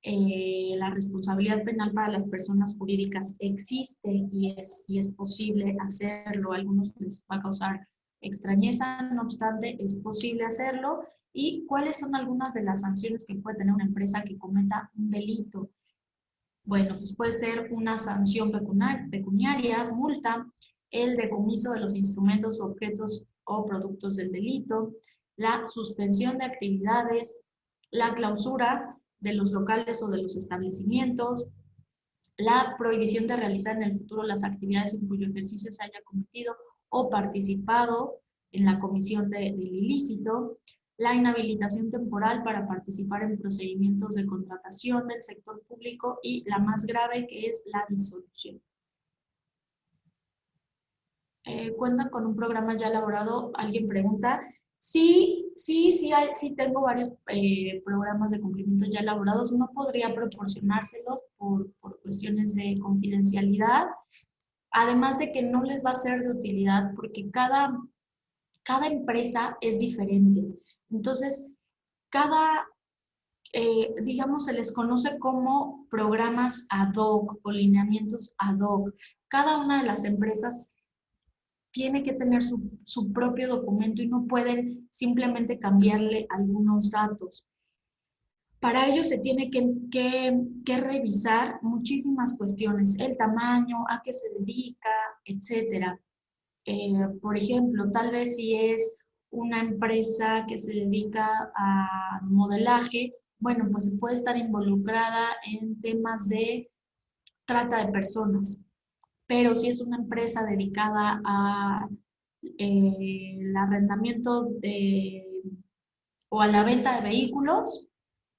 la responsabilidad penal para las personas jurídicas existe y es posible hacerlo. A algunos les va a causar extrañeza, no obstante, es posible hacerlo. ¿Y cuáles son algunas de las sanciones que puede tener una empresa que cometa un delito? Bueno, pues puede ser una sanción pecuniaria, multa, el decomiso de los instrumentos, objetos o productos del delito, la suspensión de actividades, la clausura de los locales o de los establecimientos, la prohibición de realizar en el futuro las actividades en cuyo ejercicio se haya cometido o participado en la comisión del ilícito, la inhabilitación temporal para participar en procedimientos de contratación del sector público y la más grave, que es la disolución. ¿Cuentan con un programa ya elaborado? Alguien pregunta. Sí tengo varios programas de cumplimiento ya elaborados. No podría proporcionárselos por cuestiones de confidencialidad. Además de que no les va a ser de utilidad porque cada empresa es diferente. Entonces, digamos, se les conoce como programas ad hoc o lineamientos ad hoc. Cada una de las empresas tiene que tener su propio documento y no pueden simplemente cambiarle algunos datos. Para ello se tiene que revisar muchísimas cuestiones, el tamaño, a qué se dedica, etc. Por ejemplo, tal vez si es una empresa que se dedica a modelaje, bueno, pues se puede estar involucrada en temas de trata de personas. Pero si es una empresa dedicada a el arrendamiento o a la venta de vehículos,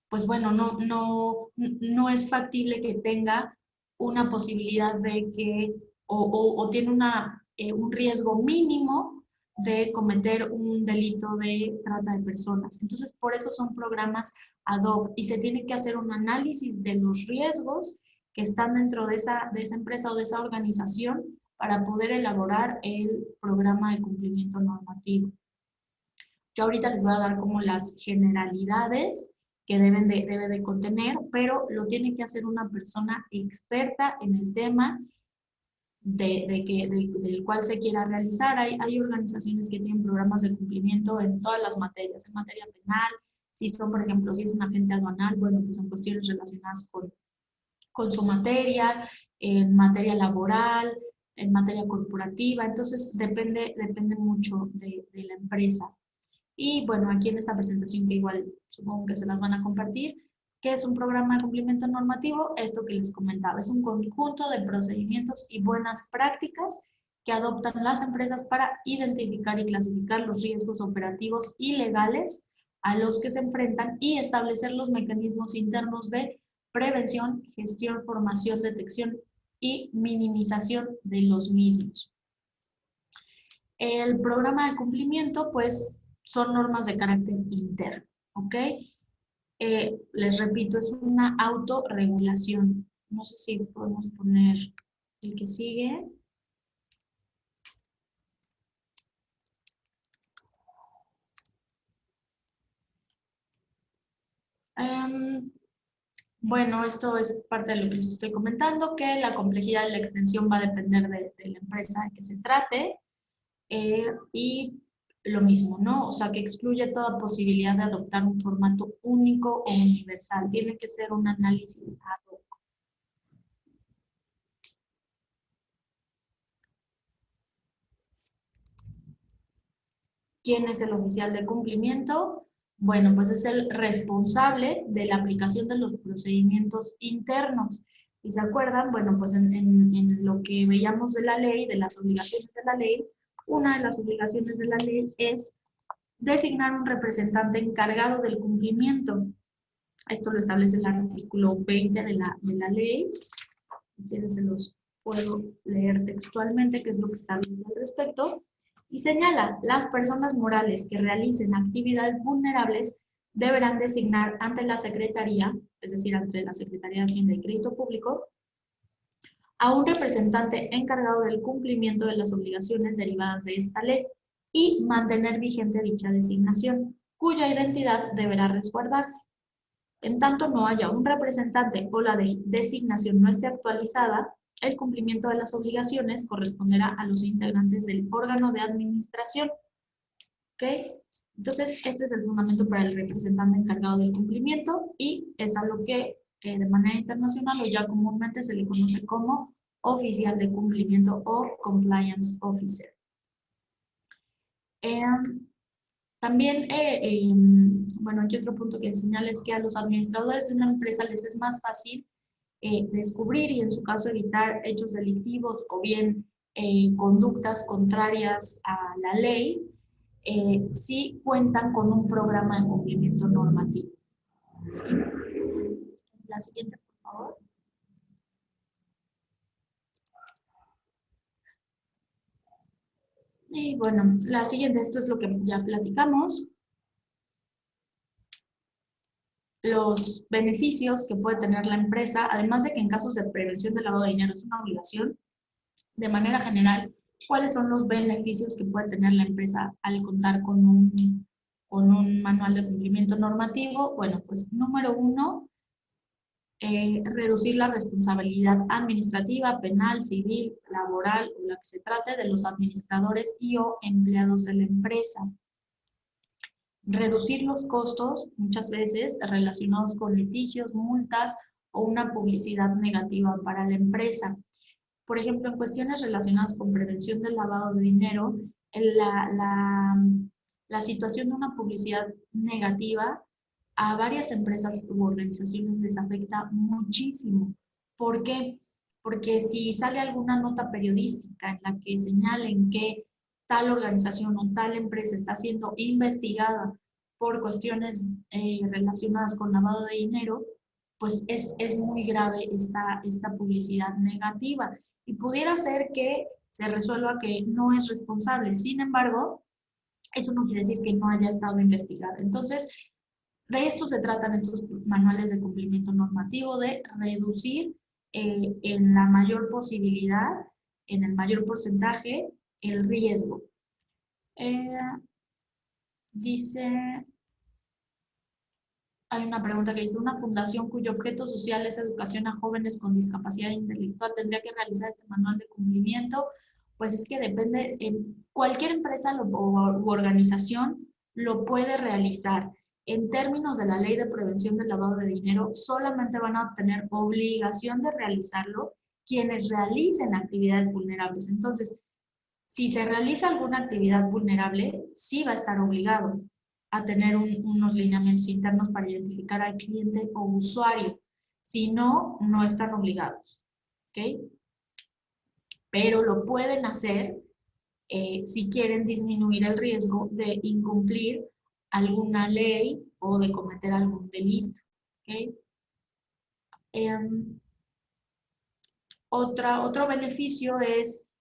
pues bueno, no es factible que tenga una posibilidad de que, o tiene un riesgo mínimo de cometer un delito de trata de personas. Entonces, por eso son programas ad hoc y se tiene que hacer un análisis de los riesgos que están dentro de esa empresa o de esa organización para poder elaborar el programa de cumplimiento normativo. Yo ahorita les voy a dar como las generalidades que debe de contener, pero lo tiene que hacer una persona experta en el tema del cual se quiera realizar. Hay organizaciones que tienen programas de cumplimiento en todas las materias, en materia penal, si son, por ejemplo, si es un agente aduanal, bueno, pues en cuestiones relacionadas con su materia, en materia laboral, en materia corporativa, entonces depende mucho de la empresa. Y bueno, aquí en esta presentación que igual supongo que se las van a compartir, ¿qué es un programa de cumplimiento normativo? Esto que les comentaba, es un conjunto de procedimientos y buenas prácticas que adoptan las empresas para identificar y clasificar los riesgos operativos y legales a los que se enfrentan y establecer los mecanismos internos de prevención, gestión, formación, detección y minimización de los mismos. El programa de cumplimiento, pues, son normas de carácter interno, ¿ok? Les repito, es una autorregulación. No sé si podemos poner el que sigue. Bueno, esto es parte de lo que les estoy comentando, que la complejidad y la extensión va a depender de la empresa de que se trate. Y lo mismo, ¿no? O sea, que excluye toda posibilidad de adoptar un formato único o universal. Tiene que ser un análisis ad hoc. ¿Quién es el oficial de cumplimiento? Bueno, pues es el responsable de la aplicación de los procedimientos internos. ¿Y se acuerdan? Bueno, pues en lo que veíamos de la ley, de las obligaciones de la ley, una de las obligaciones de la ley es designar un representante encargado del cumplimiento. Esto lo establece el artículo 20 de la ley. Si quieren se los puedo leer textualmente, qué es lo que establece al respecto. Y señala, las personas morales que realicen actividades vulnerables deberán designar ante la Secretaría, es decir, ante la Secretaría de Hacienda y Crédito Público, a un representante encargado del cumplimiento de las obligaciones derivadas de esta ley y mantener vigente dicha designación, cuya identidad deberá resguardarse. En tanto no haya un representante o la designación no esté actualizada, el cumplimiento de las obligaciones corresponderá a los integrantes del órgano de administración. ¿Ok? Entonces, este es el fundamento para el representante encargado del cumplimiento y es a lo que de manera internacional o ya comúnmente se le conoce como oficial de cumplimiento o compliance officer. También, bueno, aquí otro punto que señala es que a los administradores de una empresa les es más fácil descubrir y en su caso evitar hechos delictivos o bien conductas contrarias a la ley si cuentan con un programa de cumplimiento normativo. ¿Sí? La siguiente, por favor. Y bueno, la siguiente, esto es lo que ya platicamos. Los beneficios que puede tener la empresa, además de que en casos de prevención del lavado de dinero es una obligación, de manera general, ¿cuáles son los beneficios que puede tener la empresa al contar con un manual de cumplimiento normativo? Bueno, pues número 1, reducir la responsabilidad administrativa, penal, civil, laboral o la que se trate de los administradores y o empleados de la empresa. Reducir los costos, muchas veces relacionados con litigios, multas o una publicidad negativa para la empresa. Por ejemplo, en cuestiones relacionadas con prevención del lavado de dinero, la situación de una publicidad negativa a varias empresas u organizaciones les afecta muchísimo. ¿Por qué? Porque si sale alguna nota periodística en la que señalen que tal organización o tal empresa está siendo investigada por cuestiones relacionadas con lavado de dinero, pues es muy grave esta publicidad negativa. Y pudiera ser que se resuelva que no es responsable. Sin embargo, eso no quiere decir que no haya estado investigada. Entonces, de esto se tratan estos manuales de cumplimiento normativo, de reducir en la mayor posibilidad, en el mayor porcentaje, el riesgo. Dice, hay una pregunta que dice, ¿una fundación cuyo objeto social es educación a jóvenes con discapacidad intelectual tendría que realizar este manual de cumplimiento? Pues es que depende, cualquier empresa u organización lo puede realizar. En términos de la Ley de Prevención del Lavado de Dinero, solamente van a tener obligación de realizarlo quienes realicen actividades vulnerables. Entonces, si se realiza alguna actividad vulnerable, sí va a estar obligado a tener unos lineamientos internos para identificar al cliente o usuario. Si no, no están obligados. ¿Ok? Pero lo pueden hacer si quieren disminuir el riesgo de incumplir alguna ley o de cometer algún delito. ¿Okay? Otro beneficio es,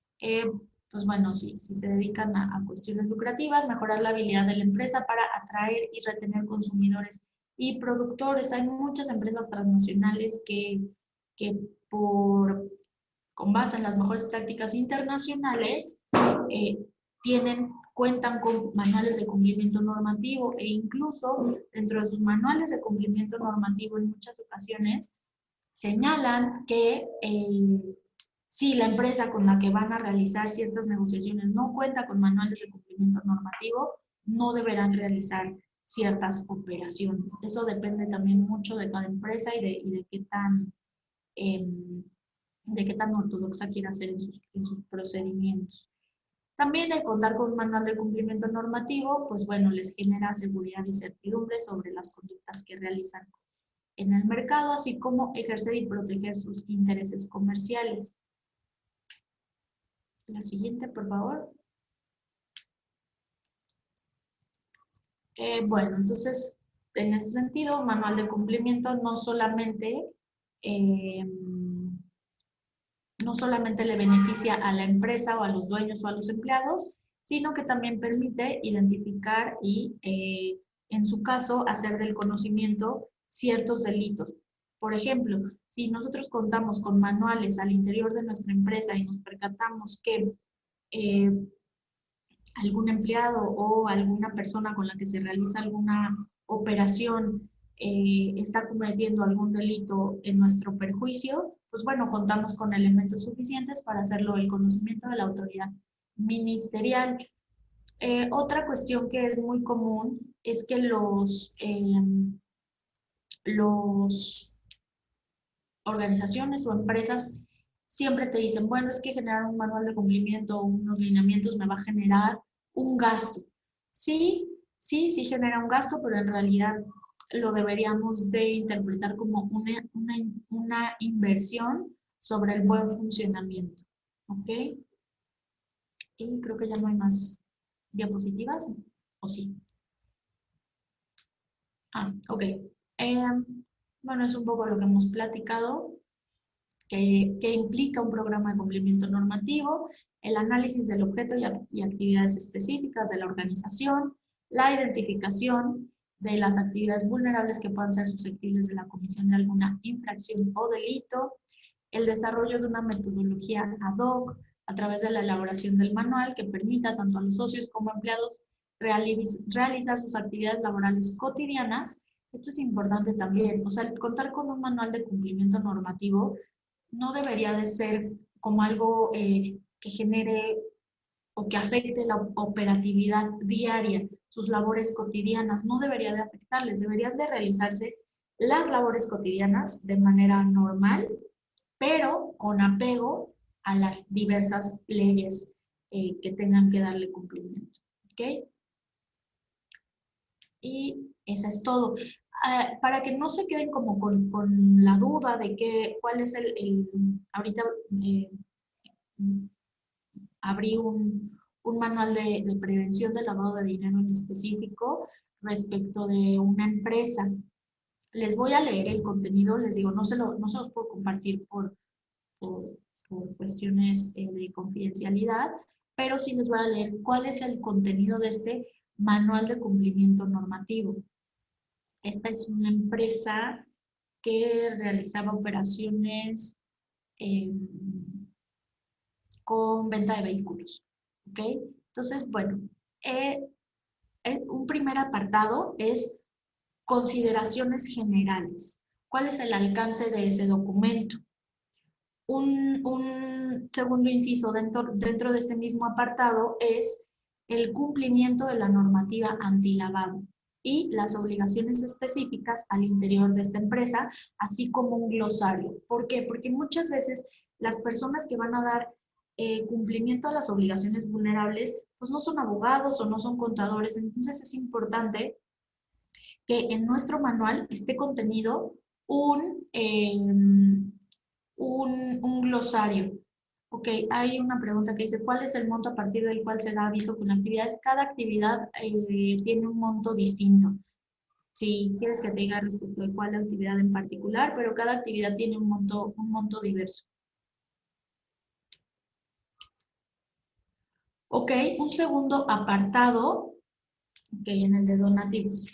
pues bueno, si se dedican a cuestiones lucrativas, mejorar la habilidad de la empresa para atraer y retener consumidores y productores. Hay muchas empresas transnacionales que con base en las mejores prácticas internacionales cuentan con manuales de cumplimiento normativo e incluso dentro de sus manuales de cumplimiento normativo en muchas ocasiones señalan que si la empresa con la que van a realizar ciertas negociaciones no cuenta con manuales de cumplimiento normativo, no deberán realizar ciertas operaciones. Eso depende también mucho de cada empresa y de qué tan ortodoxa quiera ser en sus procedimientos. También el contar con un manual de cumplimiento normativo, pues bueno, les genera seguridad y certidumbre sobre las conductas que realizan en el mercado, así como ejercer y proteger sus intereses comerciales. La siguiente, por favor. Bueno, entonces, en ese sentido, manual de cumplimiento no solamente le beneficia a la empresa o a los dueños o a los empleados, sino que también permite identificar y, en su caso, hacer del conocimiento ciertos delitos. Por ejemplo, si nosotros contamos con manuales al interior de nuestra empresa y nos percatamos que algún empleado o alguna persona con la que se realiza alguna operación está cometiendo algún delito en nuestro perjuicio, pues bueno, contamos con elementos suficientes para hacerlo del conocimiento de la autoridad ministerial. Otra cuestión que es muy común es que los organizaciones o empresas siempre te dicen, bueno, es que generar un manual de cumplimiento o unos lineamientos me va a generar un gasto. Sí, sí, sí genera un gasto, pero en realidad lo deberíamos de interpretar como una inversión sobre el buen funcionamiento. ¿Ok? Y creo que ya no hay más diapositivas, ¿o sí? Ok. Bueno, es un poco lo que hemos platicado, que implica un programa de cumplimiento normativo, el análisis del objeto y actividades específicas de la organización, la identificación de las actividades vulnerables que puedan ser susceptibles de la comisión de alguna infracción o delito, el desarrollo de una metodología ad hoc a través de la elaboración del manual que permita tanto a los socios como empleados realizar sus actividades laborales cotidianas. Esto es importante también, o sea, contar con un manual de cumplimiento normativo no debería de ser como algo que genere o que afecte la operatividad diaria, sus labores cotidianas, no debería de afectarles, deberían de realizarse las labores cotidianas de manera normal, pero con apego a las diversas leyes que tengan que darle cumplimiento. ¿Ok? Y eso es todo. Para que no se queden como con la duda de cuál es ahorita abrí un manual de prevención del lavado de dinero en específico respecto de una empresa. Les voy a leer el contenido, les digo, no se los puedo compartir por cuestiones de confidencialidad, pero sí les voy a leer cuál es el contenido de este manual de cumplimiento normativo. Esta es una empresa que realizaba operaciones con venta de vehículos. ¿Ok? Entonces, bueno, un primer apartado es consideraciones generales. ¿Cuál es el alcance de ese documento? Un segundo inciso dentro de este mismo apartado es el cumplimiento de la normativa antilavado y las obligaciones específicas al interior de esta empresa, así como un glosario. ¿Por qué? Porque muchas veces las personas que van a dar cumplimiento a las obligaciones vulnerables, pues no son abogados o no son contadores, entonces es importante que en nuestro manual esté contenido un glosario. Ok, hay una pregunta que dice, ¿cuál es el monto a partir del cual se da aviso con actividades? Cada actividad tiene un monto distinto. Si quieres que te diga respecto de cuál actividad en particular, pero cada actividad tiene un monto diverso. Ok, un segundo apartado, ok, en el de donativos.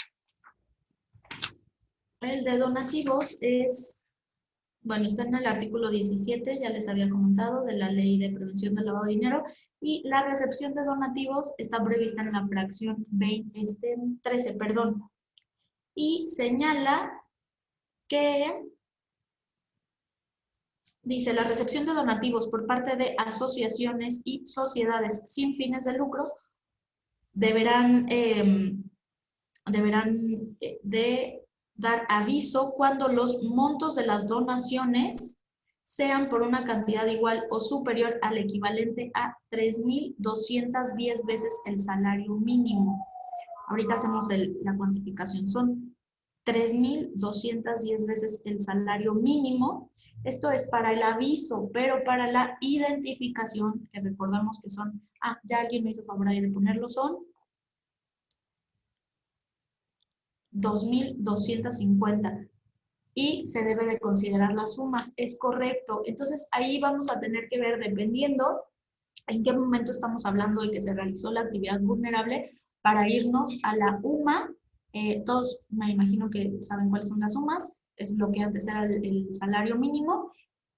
El de donativos es, bueno, está en el artículo 17, ya les había comentado, de la Ley de Prevención del Lavado de Dinero, y la recepción de donativos está prevista en la fracción 13, y señala que dice, la recepción de donativos por parte de asociaciones y sociedades sin fines de lucro deberán de dar aviso cuando los montos de las donaciones sean por una cantidad igual o superior al equivalente a 3,210 veces el salario mínimo. Ahorita hacemos la cuantificación, son 3,210 veces el salario mínimo. Esto es para el aviso, pero para la identificación, que recordamos que son, ya alguien me hizo favor ahí de ponerlo, son 2,250 y se debe de considerar las sumas, es correcto. Entonces ahí vamos a tener que ver, dependiendo en qué momento estamos hablando de que se realizó la actividad vulnerable para irnos a la UMA. Todos me imagino que saben cuáles son las UMAs, es lo que antes era el salario mínimo.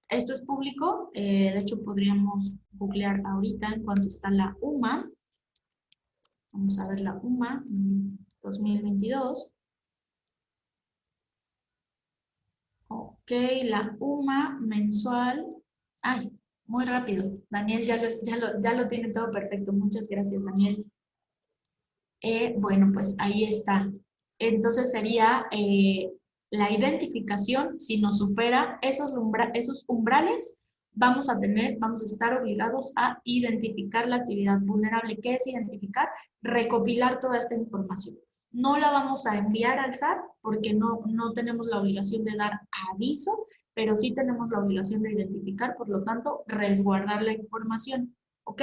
Esto es público, de hecho podríamos googlear ahorita en cuanto está la UMA. Vamos a ver la UMA 2022. Ok, la UMA mensual. Ay, muy rápido. Daniel ya lo tiene todo perfecto. Muchas gracias, Daniel. Bueno, pues ahí está. Entonces sería la identificación. Si nos supera esos umbrales, vamos a estar obligados a identificar la actividad vulnerable. ¿Qué es identificar? Recopilar toda esta información. No la vamos a enviar al SAT porque no tenemos la obligación de dar aviso, pero sí tenemos la obligación de identificar, por lo tanto, resguardar la información. ¿Ok?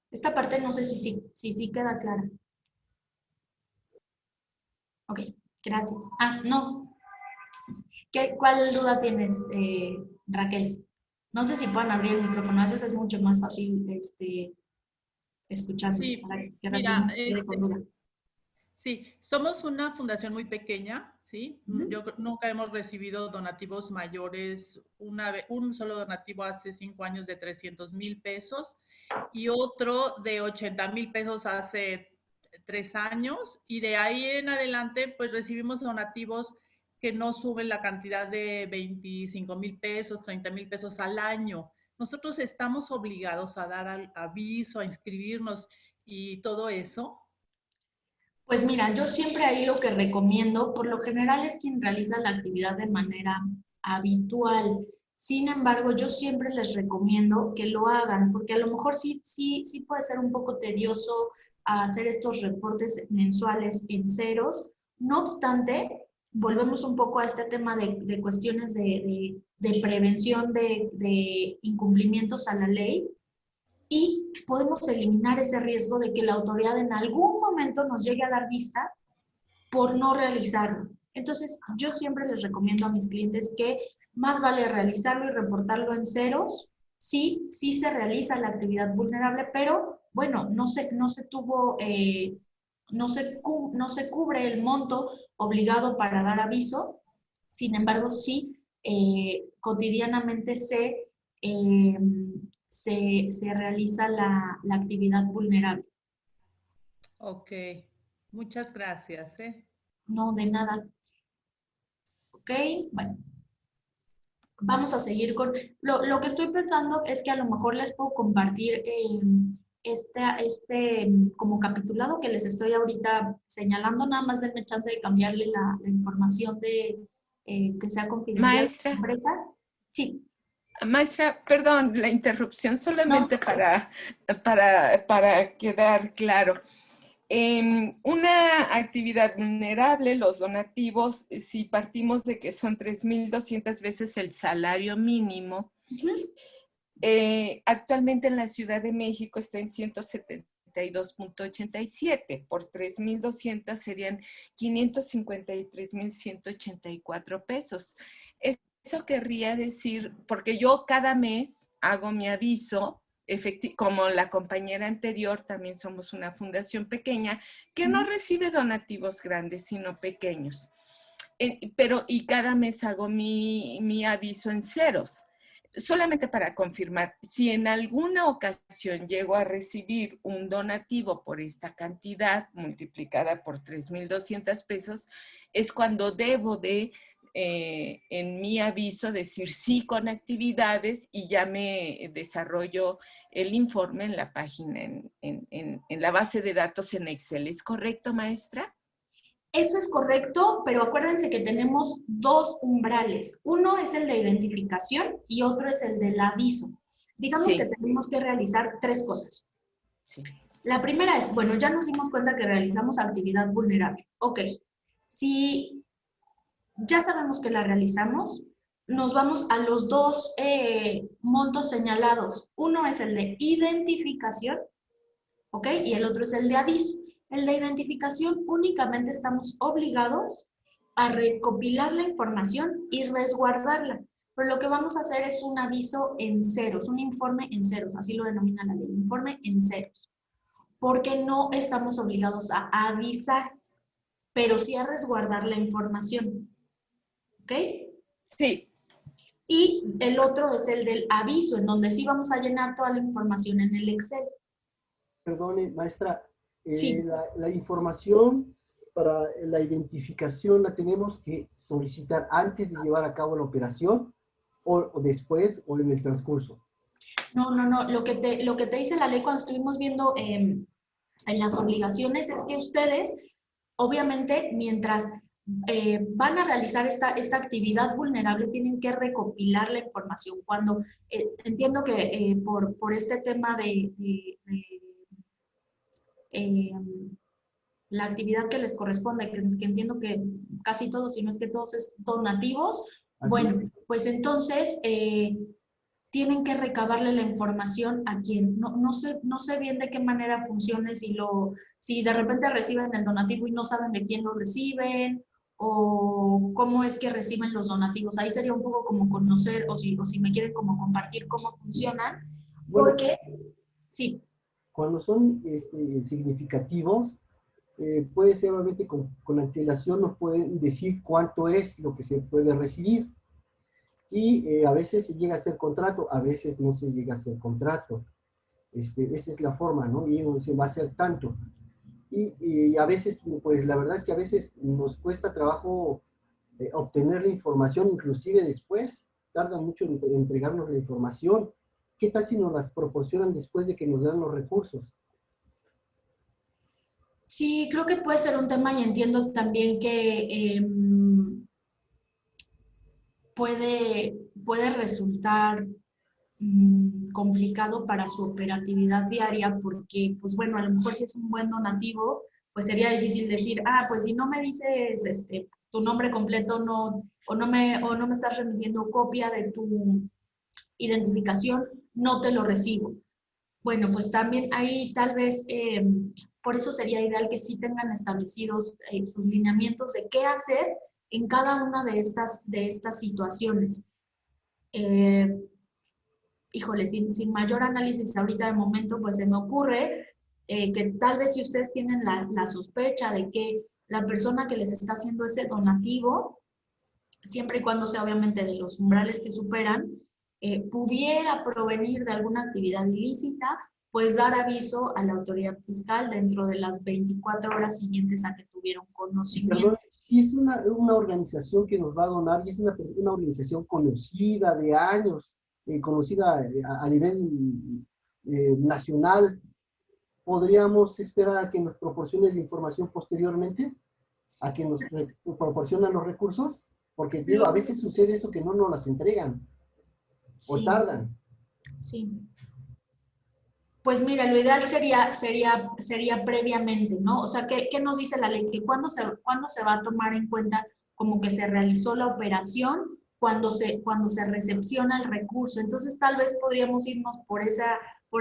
Esta parte no sé si queda clara. Ok, gracias. Ah, no. ¿Cuál duda tienes, Raquel? No sé si puedan abrir el micrófono, a veces es mucho más fácil escuchar. Sí, para que mira, Raquel no se quede con duda. sí, somos una fundación muy pequeña, ¿sí? Nunca hemos recibido donativos mayores. Un solo donativo hace 5 años de 300,000 pesos y otro de 80,000 pesos hace 3 años. Y de ahí en adelante, pues recibimos donativos que no suben la cantidad de 25,000 pesos, 30,000 pesos al año. Nosotros estamos obligados a dar aviso, a inscribirnos y todo eso. Pues mira, yo siempre ahí lo que recomiendo, por lo general es quien realiza la actividad de manera habitual. Sin embargo, yo siempre les recomiendo que lo hagan, porque a lo mejor sí puede ser un poco tedioso hacer estos reportes mensuales en ceros. No obstante, volvemos un poco a este tema de cuestiones de prevención de incumplimientos a la ley. Y podemos eliminar ese riesgo de que la autoridad en algún momento nos llegue a dar vista por no realizarlo. Entonces, yo siempre les recomiendo a mis clientes que más vale realizarlo y reportarlo en ceros. Sí se realiza la actividad vulnerable, pero bueno, no se cubre el monto obligado para dar aviso. Sin embargo, sí, cotidianamente se realiza la actividad vulnerable. Ok, muchas gracias. No, de nada. Ok, bueno. Vamos a seguir con... Lo que estoy pensando es que a lo mejor les puedo compartir como capitulado que les estoy ahorita señalando. Nada más denme chance de cambiarle la información que sea confidencial. Maestra. ¿Empresa? Sí. Maestra, perdón, la interrupción solamente No. para quedar claro. Una actividad vulnerable, los donativos, si partimos de que son 3,200 veces el salario mínimo, actualmente en la Ciudad de México está en 172.87, por 3,200 serían 553,184 pesos. Eso querría decir, porque yo cada mes hago mi aviso, como la compañera anterior, también somos una fundación pequeña que no recibe donativos grandes, sino pequeños. Y cada mes hago mi aviso en ceros. Solamente para confirmar, si en alguna ocasión llego a recibir un donativo por esta cantidad multiplicada por 3,200 pesos, es cuando debo de en mi aviso decir sí con actividades y ya me desarrollo el informe en la página, en la base de datos en Excel. ¿Es correcto, maestra? Eso es correcto, pero acuérdense que tenemos dos umbrales. Uno es el de identificación y otro es el del aviso. Digamos que tenemos que realizar 3 cosas. Sí. La primera es, bueno, ya nos dimos cuenta que realizamos actividad vulnerable. Ok, si ya sabemos que la realizamos, nos vamos a los 2 montos señalados. Uno es el de identificación, ¿ok? Y el otro es el de aviso. El de identificación únicamente estamos obligados a recopilar la información y resguardarla. pero lo que vamos a hacer es un aviso en ceros, un informe en ceros, así lo denomina la ley, informe en ceros, porque no estamos obligados a avisar, pero sí a resguardar la información. ¿Ok? Sí. Y el otro es el del aviso, en donde sí vamos a llenar toda la información en el Excel. Perdone, maestra, Sí. la información para la identificación la tenemos que solicitar antes de llevar a cabo la operación o después o en el transcurso. No. Lo que te dice la ley cuando estuvimos viendo en las obligaciones es que ustedes, obviamente, mientras van a realizar esta actividad vulnerable, tienen que recopilar la información. Cuando entiendo que por este tema de la actividad que les corresponde, que entiendo que casi todos, si no es que todos, es donativos, Así bueno, es. pues entonces tienen que recabarle la información a quien. No sé bien de qué manera funcione, si de repente reciben el donativo y no saben de quién lo reciben, o cómo es que reciben los donativos. Ahí sería un poco como conocer, o si me quieren como compartir cómo funcionan, Bueno, porque, sí. cuando son significativos, puede ser obviamente con antelación nos pueden decir cuánto es lo que se puede recibir. Y a veces se llega a hacer contrato, a veces no se llega a hacer contrato. Esa es la forma, ¿no? Y se va a hacer tanto. Y a veces, pues la verdad es que a veces nos cuesta trabajo obtener la información, inclusive después, tardan mucho en entregarnos la información. ¿Qué tal si nos las proporcionan después de que nos dan los recursos? Sí, creo que puede ser un tema y entiendo también que puede resultar complicado para su operatividad diaria porque, pues bueno, a lo mejor si es un buen donativo, pues sería difícil decir, pues si no me dices tu nombre completo o no me estás remitiendo copia de tu identificación, no te lo recibo. Bueno, pues también ahí tal vez, por eso sería ideal que sí tengan establecidos sus lineamientos de qué hacer en cada una de estas situaciones. Híjole, sin mayor análisis ahorita de momento, pues se me ocurre que tal vez si ustedes tienen la sospecha de que la persona que les está haciendo ese donativo, siempre y cuando sea obviamente de los umbrales que superan, pudiera provenir de alguna actividad ilícita, pues dar aviso a la autoridad fiscal dentro de las 24 horas siguientes a que tuvieron conocimiento. Perdón, si es una organización que nos va a donar y es una organización conocida de años, conocida a nivel nacional, ¿podríamos esperar a que nos proporcione la información posteriormente? ¿A que nos proporcionan los recursos? Porque digo, a veces sucede eso que no nos las entregan o Sí, tardan. sí. Pues mira, lo ideal sería previamente, ¿no? O sea, ¿qué nos dice la ley? Que cuándo se va a tomar en cuenta como que se realizó la operación, cuando se recepciona el recurso. Entonces, tal vez podríamos irnos por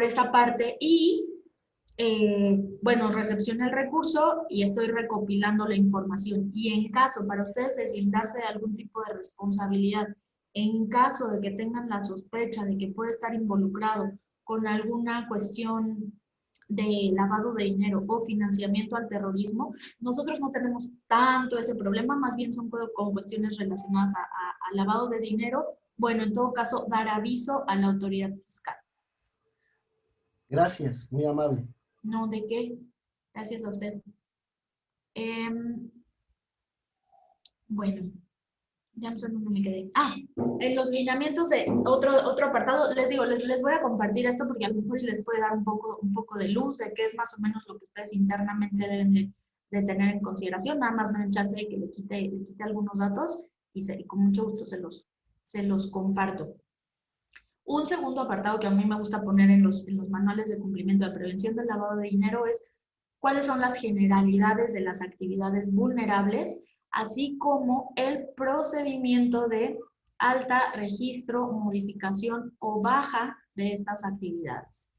esa parte y, bueno, recepciona el recurso y estoy recopilando la información. Y en caso, para ustedes deslindarse de algún tipo de responsabilidad, en caso de que tengan la sospecha de que puede estar involucrado con alguna cuestión de lavado de dinero o financiamiento al terrorismo, nosotros no tenemos tanto ese problema, más bien son con cuestiones relacionadas a lavado de dinero. Bueno, en todo caso, dar aviso a la autoridad fiscal. Gracias, muy amable. No, ¿de qué? Gracias a usted. Bueno, ya no sé dónde me quedé. En los lineamientos de otro apartado, les digo, les voy a compartir esto porque a lo mejor les puede dar un poco de luz de qué es más o menos lo que ustedes internamente deben de tener en consideración. Nada más me den chance de que le quite algunos datos y con mucho gusto se los comparto. Un segundo apartado que a mí me gusta poner en los manuales de cumplimiento de prevención del lavado de dinero es cuáles son las generalidades de las actividades vulnerables, así como el procedimiento de alta, registro, modificación o baja de estas actividades.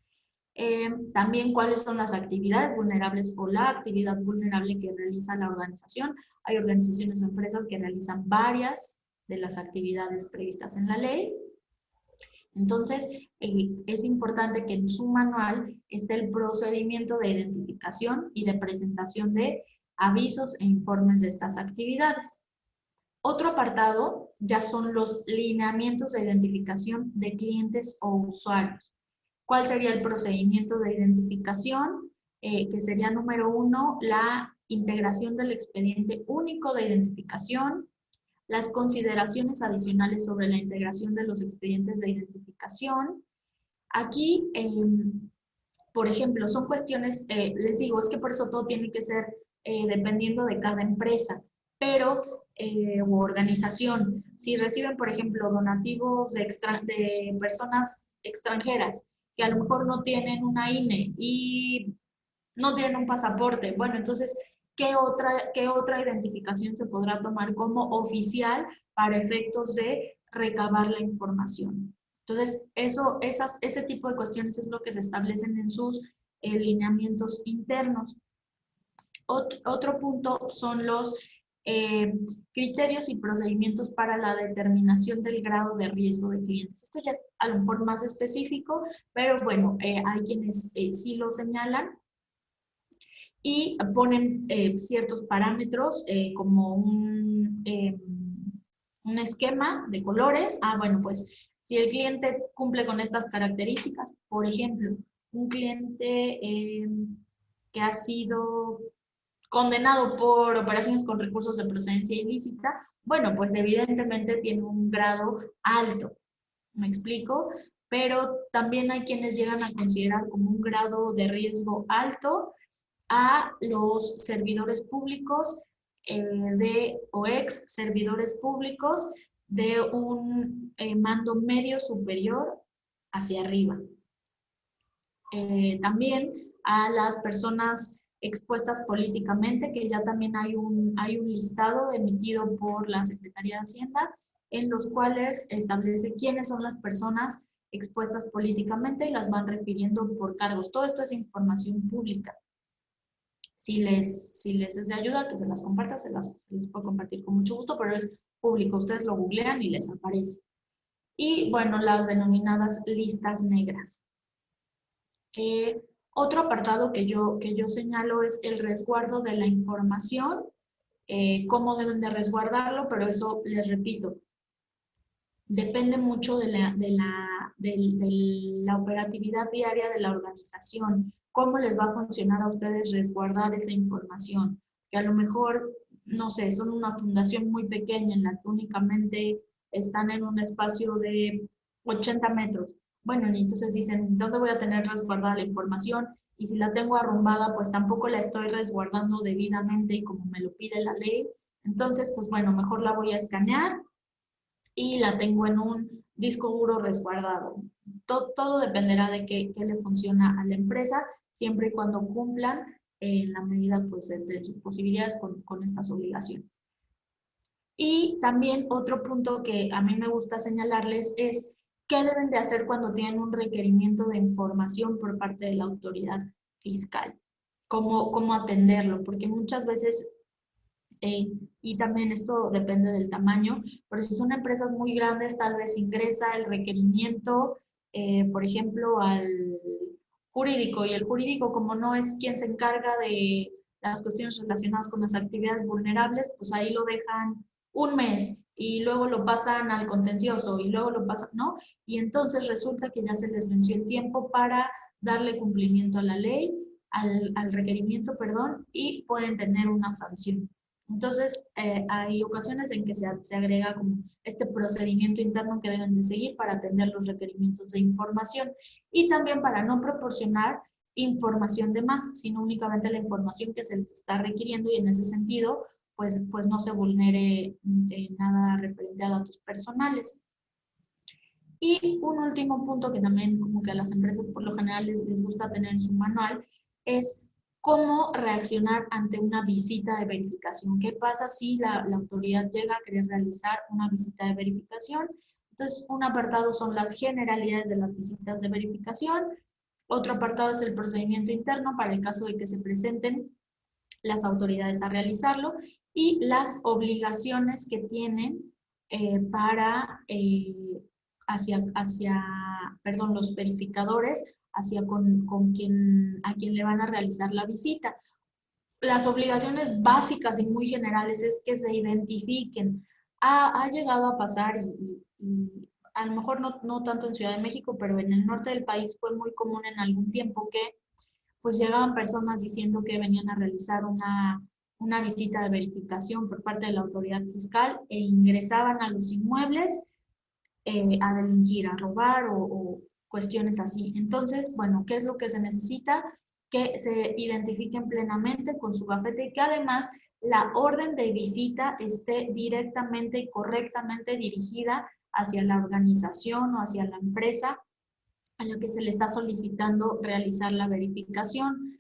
También cuáles son las actividades vulnerables o la actividad vulnerable que realiza la organización. Hay organizaciones o empresas que realizan varias las actividades previstas en la ley. Entonces, es importante que en su manual esté el procedimiento de identificación y de presentación de avisos e informes de estas actividades. Otro apartado ya son los lineamientos de identificación de clientes o usuarios. ¿Cuál sería el procedimiento de identificación? Que sería número 1, la integración del expediente único de identificación, las consideraciones adicionales sobre la integración de los expedientes de identificación. Aquí, por ejemplo, son cuestiones, les digo, es que por eso todo tiene que ser dependiendo de cada empresa, pero, u organización. Si reciben, por ejemplo, donativos de personas extranjeras que a lo mejor no tienen una INE y no tienen un pasaporte, bueno, entonces, ¿qué otra identificación se podrá tomar como oficial para efectos de recabar la información? Entonces, ese tipo de cuestiones es lo que se establecen en sus lineamientos internos. Otro punto son los criterios y procedimientos para la determinación del grado de riesgo de clientes. Esto ya es a lo mejor más específico, pero bueno, hay quienes sí lo señalan y ponen ciertos parámetros como un esquema de colores. Bueno, pues si el cliente cumple con estas características, por ejemplo, un cliente que ha sido condenado por operaciones con recursos de procedencia ilícita, bueno, pues evidentemente tiene un grado alto, ¿me explico? Pero también hay quienes llegan a considerar como un grado de riesgo alto a los servidores públicos o ex servidores públicos de un mando medio superior hacia arriba. También a las personas expuestas políticamente, que ya también hay un listado emitido por la Secretaría de Hacienda, en los cuales establece quiénes son las personas expuestas políticamente y las van refiriendo por cargos. Todo esto es información pública. Si les es de ayuda, que se las comparta, se les puedo compartir con mucho gusto, pero es público. Ustedes lo googlean y les aparece. Y bueno, las denominadas listas negras. Otro apartado que yo señalo es el resguardo de la información, cómo deben de resguardarlo, pero eso les repito, depende mucho de la operatividad diaria de la organización, cómo les va a funcionar a ustedes resguardar esa información, que a lo mejor, no sé, son una fundación muy pequeña en la que únicamente están en un espacio de 80 metros. Bueno, y entonces dicen, ¿dónde voy a tener resguardada la información? Y si la tengo arrumbada, pues tampoco la estoy resguardando debidamente y como me lo pide la ley. Entonces, pues bueno, mejor la voy a escanear y la tengo en un disco duro resguardado. Todo dependerá de qué le funciona a la empresa, siempre y cuando cumplan en la medida pues, de sus posibilidades con estas obligaciones. Y también otro punto que a mí me gusta señalarles es qué deben de hacer cuando tienen un requerimiento de información por parte de la autoridad fiscal. Cómo atenderlo, porque muchas veces, y también esto depende del tamaño, pero si son empresas muy grandes, tal vez ingresa el requerimiento, por ejemplo, al jurídico, y el jurídico, como no es quien se encarga de las cuestiones relacionadas con las actividades vulnerables, pues ahí lo dejan un mes y luego lo pasan al contencioso y luego lo pasan, ¿no? Y entonces resulta que ya se les venció el tiempo para darle cumplimiento a la ley, al requerimiento, perdón, y pueden tener una sanción. Entonces, hay ocasiones en que se agrega como este procedimiento interno que deben de seguir para atender los requerimientos de información y también para no proporcionar información de más, sino únicamente la información que se les está requiriendo y en ese sentido, pues no se vulnere nada referente a datos personales. Y un último punto que también como que a las empresas por lo general les gusta tener en su manual es cómo reaccionar ante una visita de verificación. ¿Qué pasa si la autoridad llega a querer realizar una visita de verificación? Entonces, un apartado son las generalidades de las visitas de verificación, otro apartado es el procedimiento interno para el caso de que se presenten las autoridades a realizarlo y las obligaciones que tienen para los verificadores a quien le van a realizar la visita. Las obligaciones básicas y muy generales es que se identifiquen. Ha llegado a pasar, y a lo mejor no tanto en Ciudad de México, pero en el norte del país fue muy común en algún tiempo que pues llegaban personas diciendo que venían a realizar una visita de verificación por parte de la autoridad fiscal e ingresaban a los inmuebles a delinquir, a robar o cuestiones así. Entonces, bueno, ¿qué es lo que se necesita? Que se identifiquen plenamente con su gafete y que además la orden de visita esté directamente y correctamente dirigida hacia la organización o hacia la empresa a la que se le está solicitando realizar la verificación.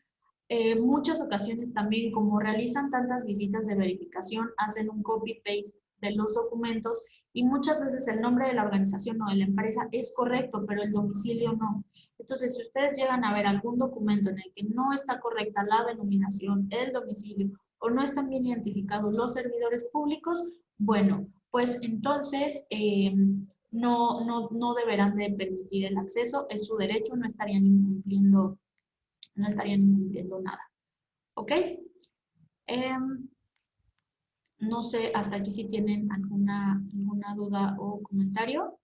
Muchas ocasiones también, como realizan tantas visitas de verificación, hacen un copy-paste de los documentos y muchas veces el nombre de la organización o de la empresa es correcto, pero el domicilio no. Entonces, si ustedes llegan a ver algún documento en el que no está correcta la denominación, el domicilio, o no están bien identificados los servidores públicos, bueno, pues entonces no deberán de permitir el acceso, es su derecho, no estarían incumpliendo nada. ¿Ok? No sé, hasta aquí si tienen alguna duda o comentario.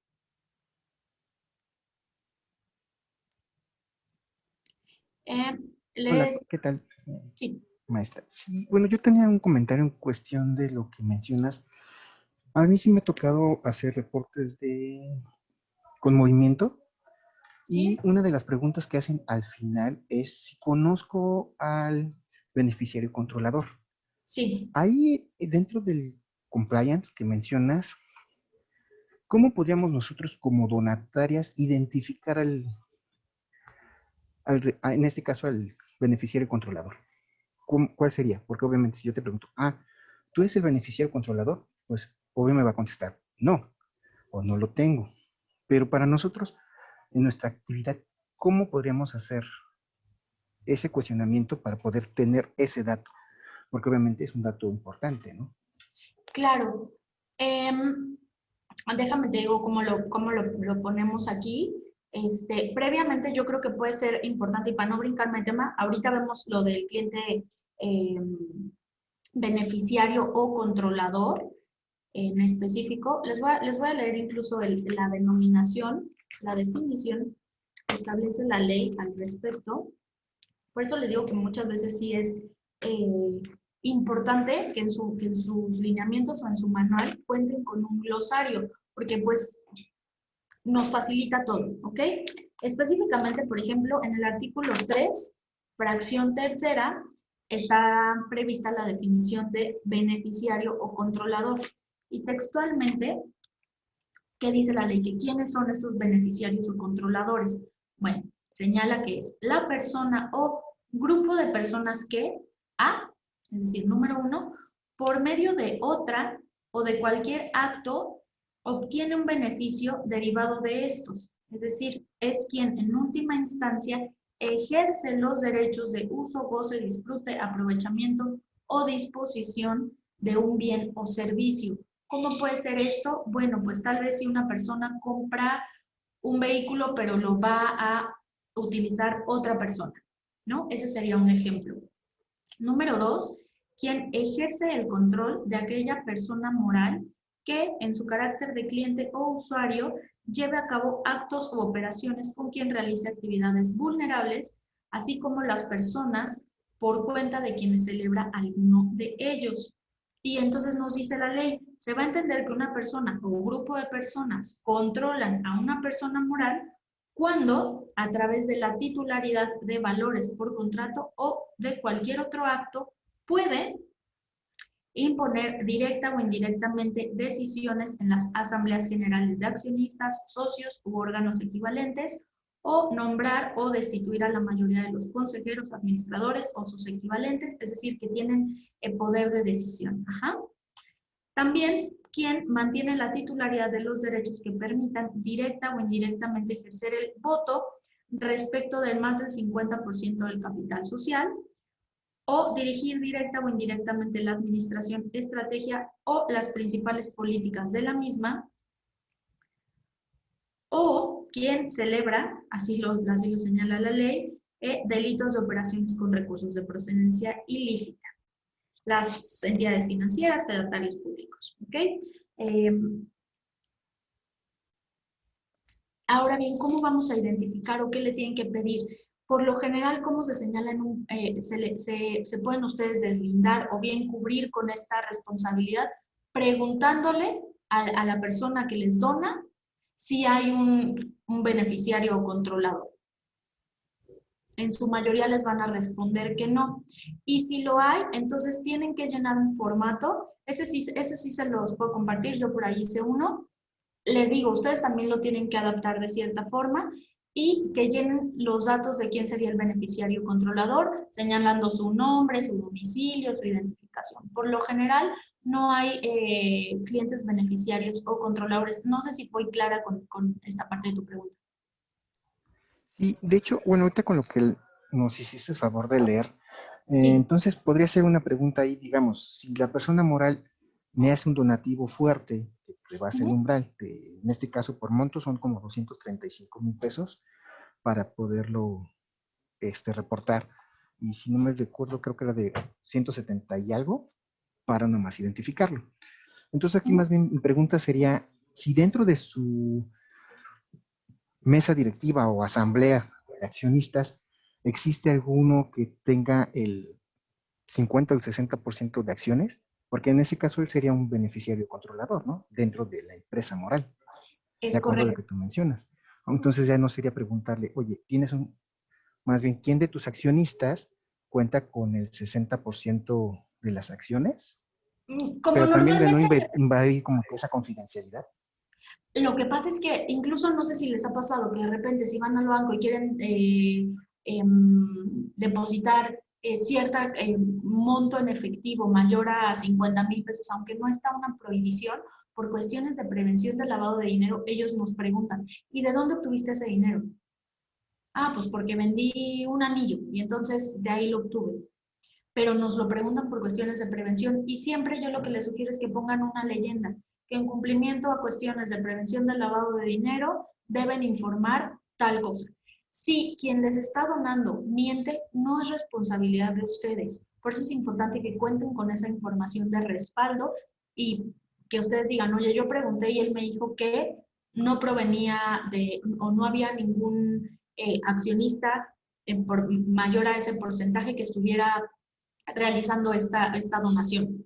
Hola, ¿qué tal? Sí. Maestra. Sí, bueno, yo tenía un comentario en cuestión de lo que mencionas. A mí sí me ha tocado hacer reportes con movimiento. ¿Sí? Y una de las preguntas que hacen al final es si conozco al beneficiario controlador. Sí. Ahí dentro del compliance que mencionas, ¿cómo podríamos nosotros como donatarias identificar en este caso al beneficiario controlador? ¿Cuál sería? Porque obviamente si yo te pregunto, ¿tú eres el beneficiario controlador? Pues obvio me va a contestar, no, o no lo tengo. Pero para nosotros, en nuestra actividad, ¿cómo podríamos hacer ese cuestionamiento para poder tener ese dato? Porque obviamente es un dato importante, ¿no? Claro. Déjame te digo cómo lo ponemos aquí. Previamente yo creo que puede ser importante, y para no brincarme el tema, ahorita vemos lo del cliente beneficiario o controlador en específico. Les voy a leer incluso la denominación, la definición que establece la ley al respecto. Por eso les digo que muchas veces sí es importante que en sus lineamientos o en su manual cuenten con un glosario, porque pues nos facilita todo, ¿ok? Específicamente, por ejemplo, en el artículo 3, fracción tercera, está prevista la definición de beneficiario o controlador. Y textualmente, ¿qué dice la ley? Que ¿quiénes son estos beneficiarios o controladores? Bueno, señala que es la persona o grupo de personas que, es decir, número 1, por medio de otra o de cualquier acto, obtiene un beneficio derivado de estos. Es decir, es quien en última instancia ejerce los derechos de uso, goce, disfrute, aprovechamiento o disposición de un bien o servicio. ¿Cómo puede ser esto? Bueno, pues tal vez si una persona compra un vehículo, pero lo va a utilizar otra persona, ¿no? Ese sería un ejemplo. Número 2, quien ejerce el control de aquella persona moral que en su carácter de cliente o usuario lleve a cabo actos u operaciones con quien realice actividades vulnerables, así como las personas por cuenta de quienes celebra alguno de ellos. Y entonces nos dice la ley, se va a entender que una persona o un grupo de personas controlan a una persona moral cuando, a través de la titularidad de valores por contrato o de cualquier otro acto, puede imponer directa o indirectamente decisiones en las asambleas generales de accionistas, socios u órganos equivalentes, o nombrar o destituir a la mayoría de los consejeros, administradores o sus equivalentes, es decir, que tienen el poder de decisión. También quien mantiene la titularidad de los derechos que permitan directa o indirectamente ejercer el voto respecto del más del 50% del capital social, o dirigir directa o indirectamente la administración, estrategia o las principales políticas de la misma, o quien celebra, así lo señala la ley, delitos de operaciones con recursos de procedencia ilícita. Las entidades financieras, fedatarios públicos. ¿Ok? Ahora bien, ¿cómo vamos a identificar o qué le tienen que pedir? Por lo general, ¿cómo se señala se pueden ustedes deslindar o bien cubrir con esta responsabilidad? Preguntándole a la persona que les dona si hay un beneficiario o controlador. En su mayoría les van a responder que no. Y si lo hay, entonces tienen que llenar un formato. Ese sí se los puedo compartir, yo por ahí hice uno. Les digo, ustedes también lo tienen que adaptar de cierta forma y que llenen los datos de quién sería el beneficiario controlador, señalando su nombre, su domicilio, su identificación. Por lo general, no hay clientes beneficiarios o controladores. No sé si fui clara con esta parte de tu pregunta. Y de hecho, bueno, ahorita con lo que nos hiciste el favor de leer, Sí. entonces podría ser una pregunta ahí, digamos, si la persona moral me hace un donativo fuerte que rebasa el umbral, en este caso por monto son como 235,000 pesos para poderlo reportar. Y si no me recuerdo, creo que era de 170 y algo para nomás identificarlo. Entonces aquí más bien mi pregunta sería, si dentro de su mesa directiva o asamblea de accionistas, ¿existe alguno que tenga el 50 o el 60% de acciones? Porque en ese caso él sería un beneficiario controlador, ¿no? Dentro de la empresa moral, de Es acuerdo a lo correcto. que tú mencionas. Entonces ya no sería preguntarle, oye, más bien, ¿quién de tus accionistas cuenta con el 60% de las acciones? Como Pero también de no normalmente invadir como que esa confidencialidad. lo que pasa es que incluso no sé si les ha pasado que de repente si van al banco y quieren depositar cierto monto en efectivo mayor a 50,000 pesos, aunque no está una prohibición, por cuestiones de prevención del lavado de dinero, ellos nos preguntan, ¿y de dónde obtuviste ese dinero? Ah, pues porque vendí un anillo y entonces de ahí lo obtuve. Pero nos lo preguntan por cuestiones de prevención y siempre yo lo que les sugiero es que pongan una leyenda, que en cumplimiento a cuestiones de prevención del lavado de dinero deben informar tal cosa. Si quien les está donando miente, no es responsabilidad de ustedes. Por eso es importante que cuenten con esa información de respaldo y que ustedes digan, oye, yo pregunté y él me dijo que no provenía de, o no había ningún accionista por mayor a ese porcentaje que estuviera realizando esta donación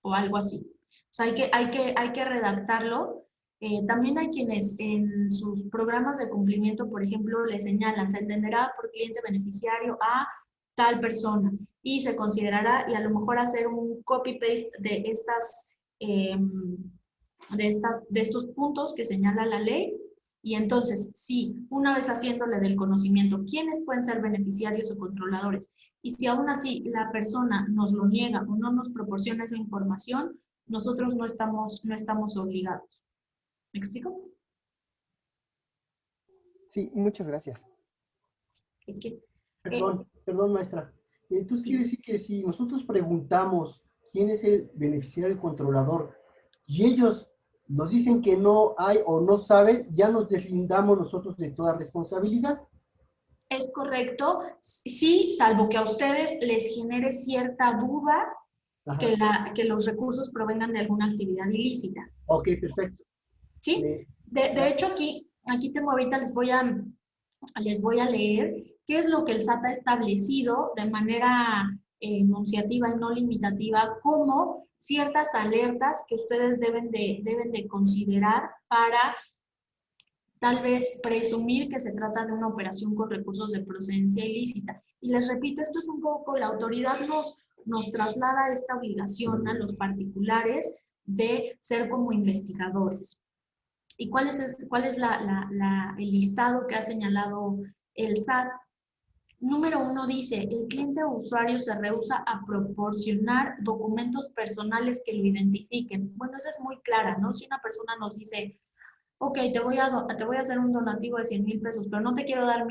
o algo así. O sea, hay que redactarlo. También hay quienes en sus programas de cumplimiento, por ejemplo, le señalan, se entenderá por cliente beneficiario a tal persona y se considerará, y a lo mejor hacer un copy-paste de estos puntos que señala la ley. Y entonces, sí, una vez haciéndole del conocimiento quiénes pueden ser beneficiarios o controladores, y si aún así la persona nos lo niega o no nos proporciona esa información, nosotros no estamos obligados. ¿Me explico? Sí, muchas gracias. Perdón, maestra. Entonces quiere decir que si nosotros preguntamos quién es el beneficiario controlador y ellos nos dicen que no hay o no saben, ya nos deslindamos nosotros de toda responsabilidad. Es correcto, sí, salvo que a ustedes les genere cierta duda que los recursos provengan de alguna actividad ilícita. Ok, perfecto. ¿Sí? De hecho, aquí tengo ahorita, les voy a leer qué es lo que el SAT ha establecido de manera enunciativa y no limitativa como ciertas alertas que ustedes deben de considerar para tal vez presumir que se trata de una operación con recursos de procedencia ilícita. Y les repito, esto es un poco, la autoridad nos traslada esta obligación a los particulares de ser como investigadores. ¿Y cuál es el listado que ha señalado el SAT? Número 1 dice, el cliente o usuario se rehúsa a proporcionar documentos personales que lo identifiquen. Bueno, esa es muy clara, ¿no? Si una persona nos dice, ok, te voy a hacer un donativo de 100,000 pesos, pero no te quiero dar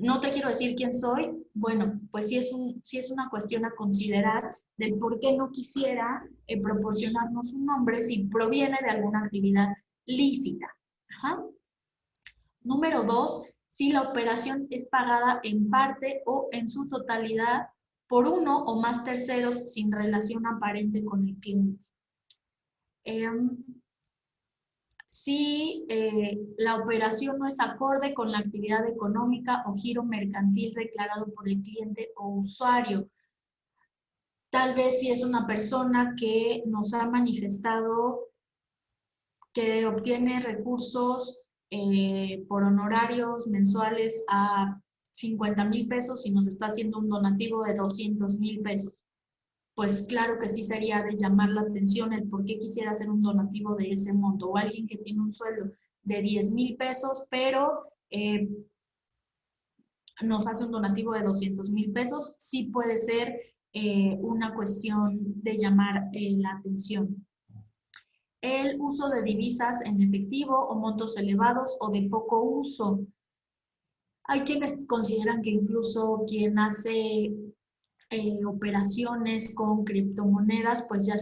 no te quiero decir quién soy, bueno, pues sí es una cuestión a considerar del por qué no quisiera proporcionarnos un nombre si proviene de alguna actividad lícita. Ajá. Número 2, si la operación es pagada en parte o en su totalidad por uno o más terceros sin relación aparente con el cliente. Si la operación no es acorde con la actividad económica o giro mercantil declarado por el cliente o usuario. Tal vez si es una persona que nos ha manifestado que obtiene recursos por honorarios mensuales a 50,000 pesos y nos está haciendo un donativo de 200,000 pesos. Pues claro que sí sería de llamar la atención el por qué quisiera hacer un donativo de ese monto, o alguien que tiene un sueldo de 10,000 pesos, pero nos hace un donativo de 200,000 pesos, sí puede ser una cuestión de llamar la atención. El uso de divisas en efectivo o montos elevados o de poco uso. Hay quienes consideran que incluso quien hace operaciones con criptomonedas, pues ya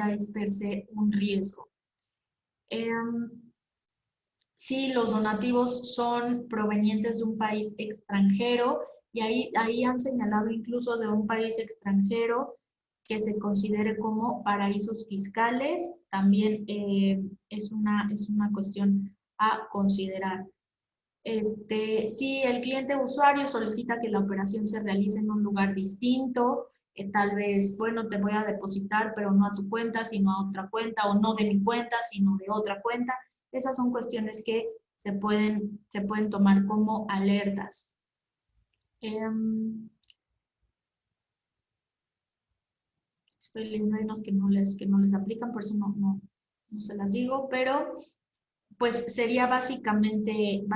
es per se un riesgo. Si los donativos son provenientes de un país extranjero, y ahí han señalado incluso de un país extranjero que se considere como paraísos fiscales, también es una cuestión a considerar. Si el cliente usuario solicita que la operación se realice en un lugar distinto, tal vez, bueno, te voy a depositar, pero no a tu cuenta, sino a otra cuenta, o no de mi cuenta, sino de otra cuenta. Esas son cuestiones que se pueden tomar como alertas. Estoy leyendo unos que no les aplican, por eso no se las digo, pero pues sería básicamente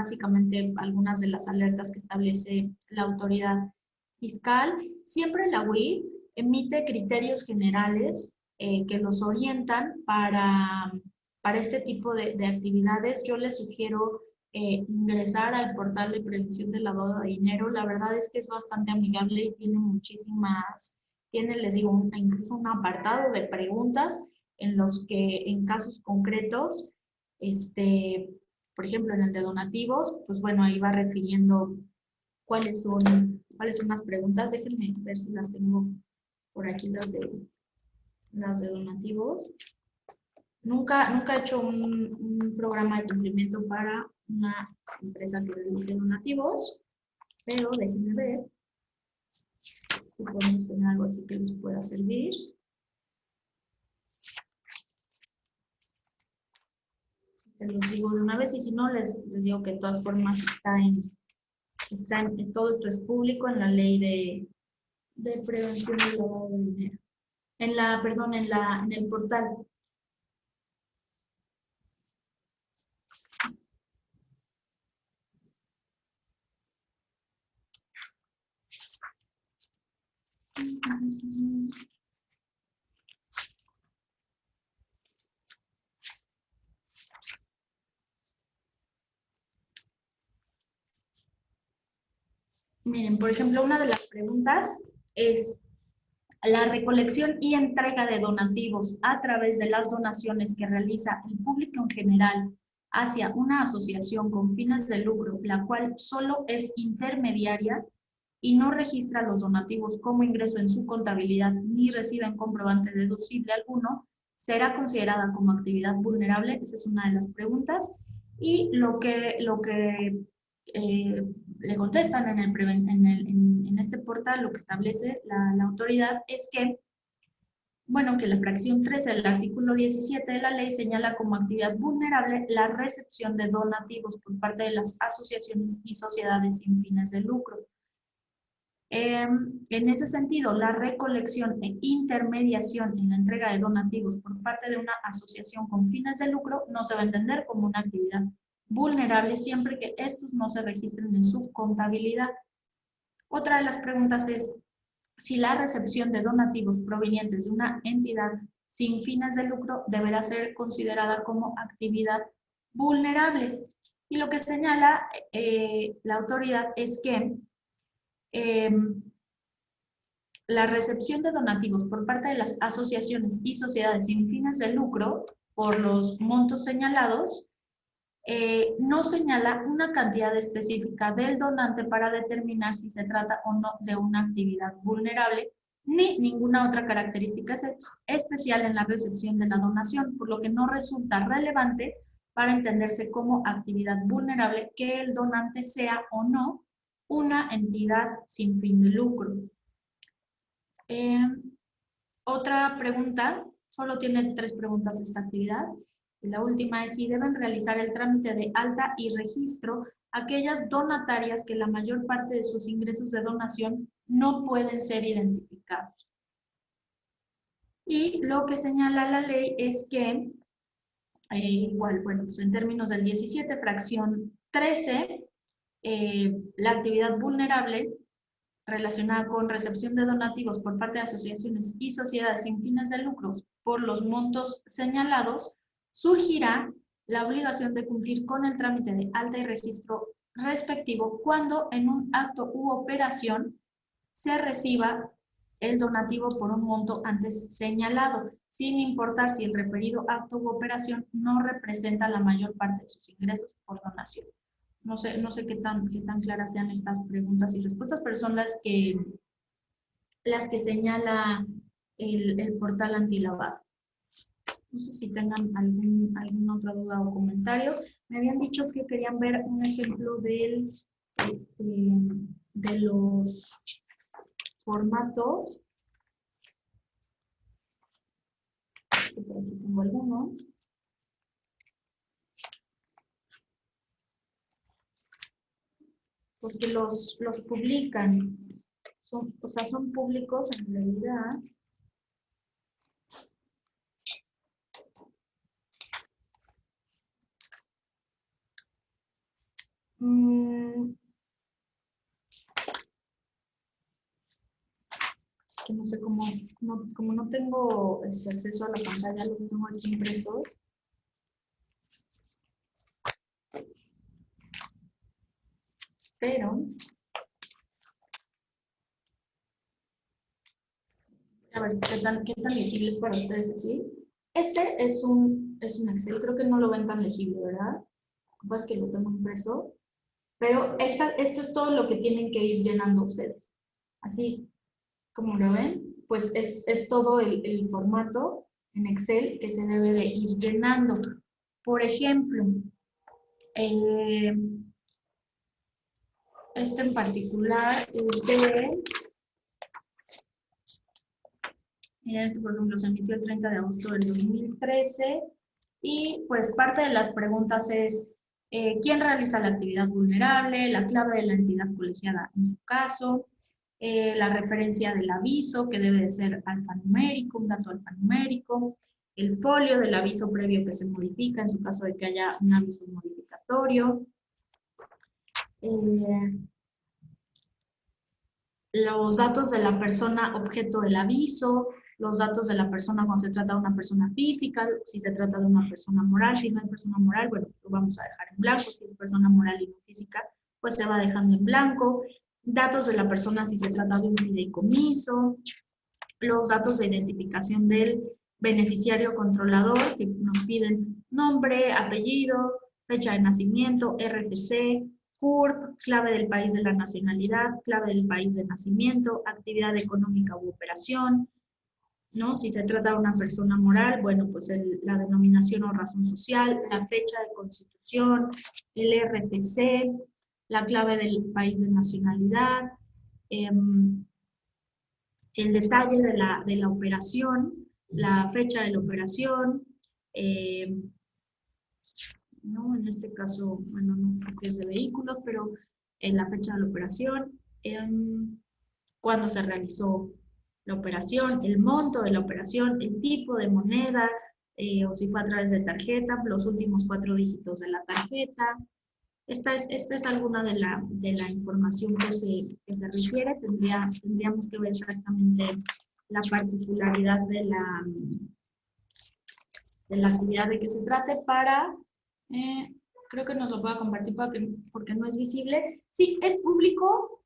algunas de las alertas que establece la autoridad fiscal. Siempre la UIF emite criterios generales que los orientan para este tipo de actividades. Yo les sugiero ingresar al portal de prevención del lavado de dinero. La verdad es que es bastante amigable y tiene les digo, incluso un apartado de preguntas en los que en casos concretos, por ejemplo, en el de donativos, pues bueno, ahí va refiriendo cuáles son las preguntas. Déjenme ver si las tengo por aquí, las de donativos. Nunca he hecho un programa de cumplimiento para una empresa que realice donativos, pero déjenme ver si podemos tener algo aquí que les pueda servir. Se los digo de una vez, y si no, les digo que de todas formas todo esto es público en la ley de prevención del lavado de dinero. En el portal. Miren, por ejemplo, una de las preguntas es la recolección y entrega de donativos a través de las donaciones que realiza el público en general hacia una asociación con fines de lucro, la cual solo es intermediaria y no registra los donativos como ingreso en su contabilidad ni reciben comprobante deducible alguno, ¿será considerada como actividad vulnerable? Esa es una de las preguntas. Y lo que le contestan en este portal, lo que establece la autoridad es que, bueno, que la fracción 13 del artículo 17 de la ley señala como actividad vulnerable la recepción de donativos por parte de las asociaciones y sociedades sin fines de lucro. En ese sentido, la recolección e intermediación en la entrega de donativos por parte de una asociación con fines de lucro no se va a entender como una actividad vulnerable siempre que estos no se registren en su contabilidad. Otra de las preguntas es si la recepción de donativos provenientes de una entidad sin fines de lucro deberá ser considerada como actividad vulnerable. Y lo que señala la autoridad es que la recepción de donativos por parte de las asociaciones y sociedades sin fines de lucro por los montos señalados no señala una cantidad específica del donante para determinar si se trata o no de una actividad vulnerable, ni ninguna otra característica especial en la recepción de la donación, por lo que no resulta relevante para entenderse como actividad vulnerable que el donante sea o no una entidad sin fin de lucro. Otra pregunta, solo tiene 3 preguntas esta actividad. Y la última es si deben realizar el trámite de alta y registro aquellas donatarias que la mayor parte de sus ingresos de donación no pueden ser identificados. Y lo que señala la ley es que, igual, bueno, pues en términos del 17, fracción 13, la actividad vulnerable relacionada con recepción de donativos por parte de asociaciones y sociedades sin fines de lucro por los montos señalados, surgirá la obligación de cumplir con el trámite de alta y registro respectivo cuando en un acto u operación se reciba el donativo por un monto antes señalado, sin importar si el referido acto u operación no representa la mayor parte de sus ingresos por donación. No sé qué tan claras sean estas preguntas y respuestas, pero son las que señala el portal antilavado. No sé si tengan alguna otra duda o comentario. Me habían dicho que querían ver un ejemplo de los formatos. Por aquí tengo alguno. Porque los publican, son públicos en realidad. Es que no sé cómo no tengo acceso a la pantalla, los tengo aquí impresos. Pero, a ver, ¿qué tan legible es para ustedes así? Este es un Excel, creo que no lo ven tan legible, ¿verdad? Pues que lo tengo impreso. Pero esto es todo lo que tienen que ir llenando ustedes. Así como lo ven, pues es todo el formato en Excel que se debe de ir llenando. Por ejemplo, este en particular es de... Mira, este por ejemplo se emitió el 30 de agosto del 2013 y pues parte de las preguntas es ¿quién realiza la actividad vulnerable? La clave de la entidad colegiada en su caso, la referencia del aviso que debe de ser alfanumérico, un dato alfanumérico, el folio del aviso previo que se modifica en su caso de que haya un aviso modificatorio, los datos de la persona objeto del aviso, los datos de la persona cuando se trata de una persona física, si se trata de una persona moral, si no hay persona moral, bueno, lo vamos a dejar en blanco, si es persona moral y no física, pues se va dejando en blanco, datos de la persona si se trata de un fideicomiso, los datos de identificación del beneficiario controlador, que nos piden nombre, apellido, fecha de nacimiento, RFC, CURP, clave del país de la nacionalidad, clave del país de nacimiento, actividad económica u operación, ¿no? Si se trata de una persona moral, bueno, pues la denominación o razón social, la fecha de constitución, el RFC, la clave del país de nacionalidad, el detalle de la operación, la fecha de la operación, ¿no? En este caso, bueno, no sé qué es de vehículos, pero en la fecha de la operación, cuándo se realizó la operación, el monto de la operación, el tipo de moneda, o si fue a través de tarjeta, los últimos 4 dígitos de la tarjeta. Esta es alguna de la información que se requiere. Tendríamos que ver exactamente la particularidad de la actividad de que se trate para creo que nos lo pueda compartir porque no es visible. Sí, es público,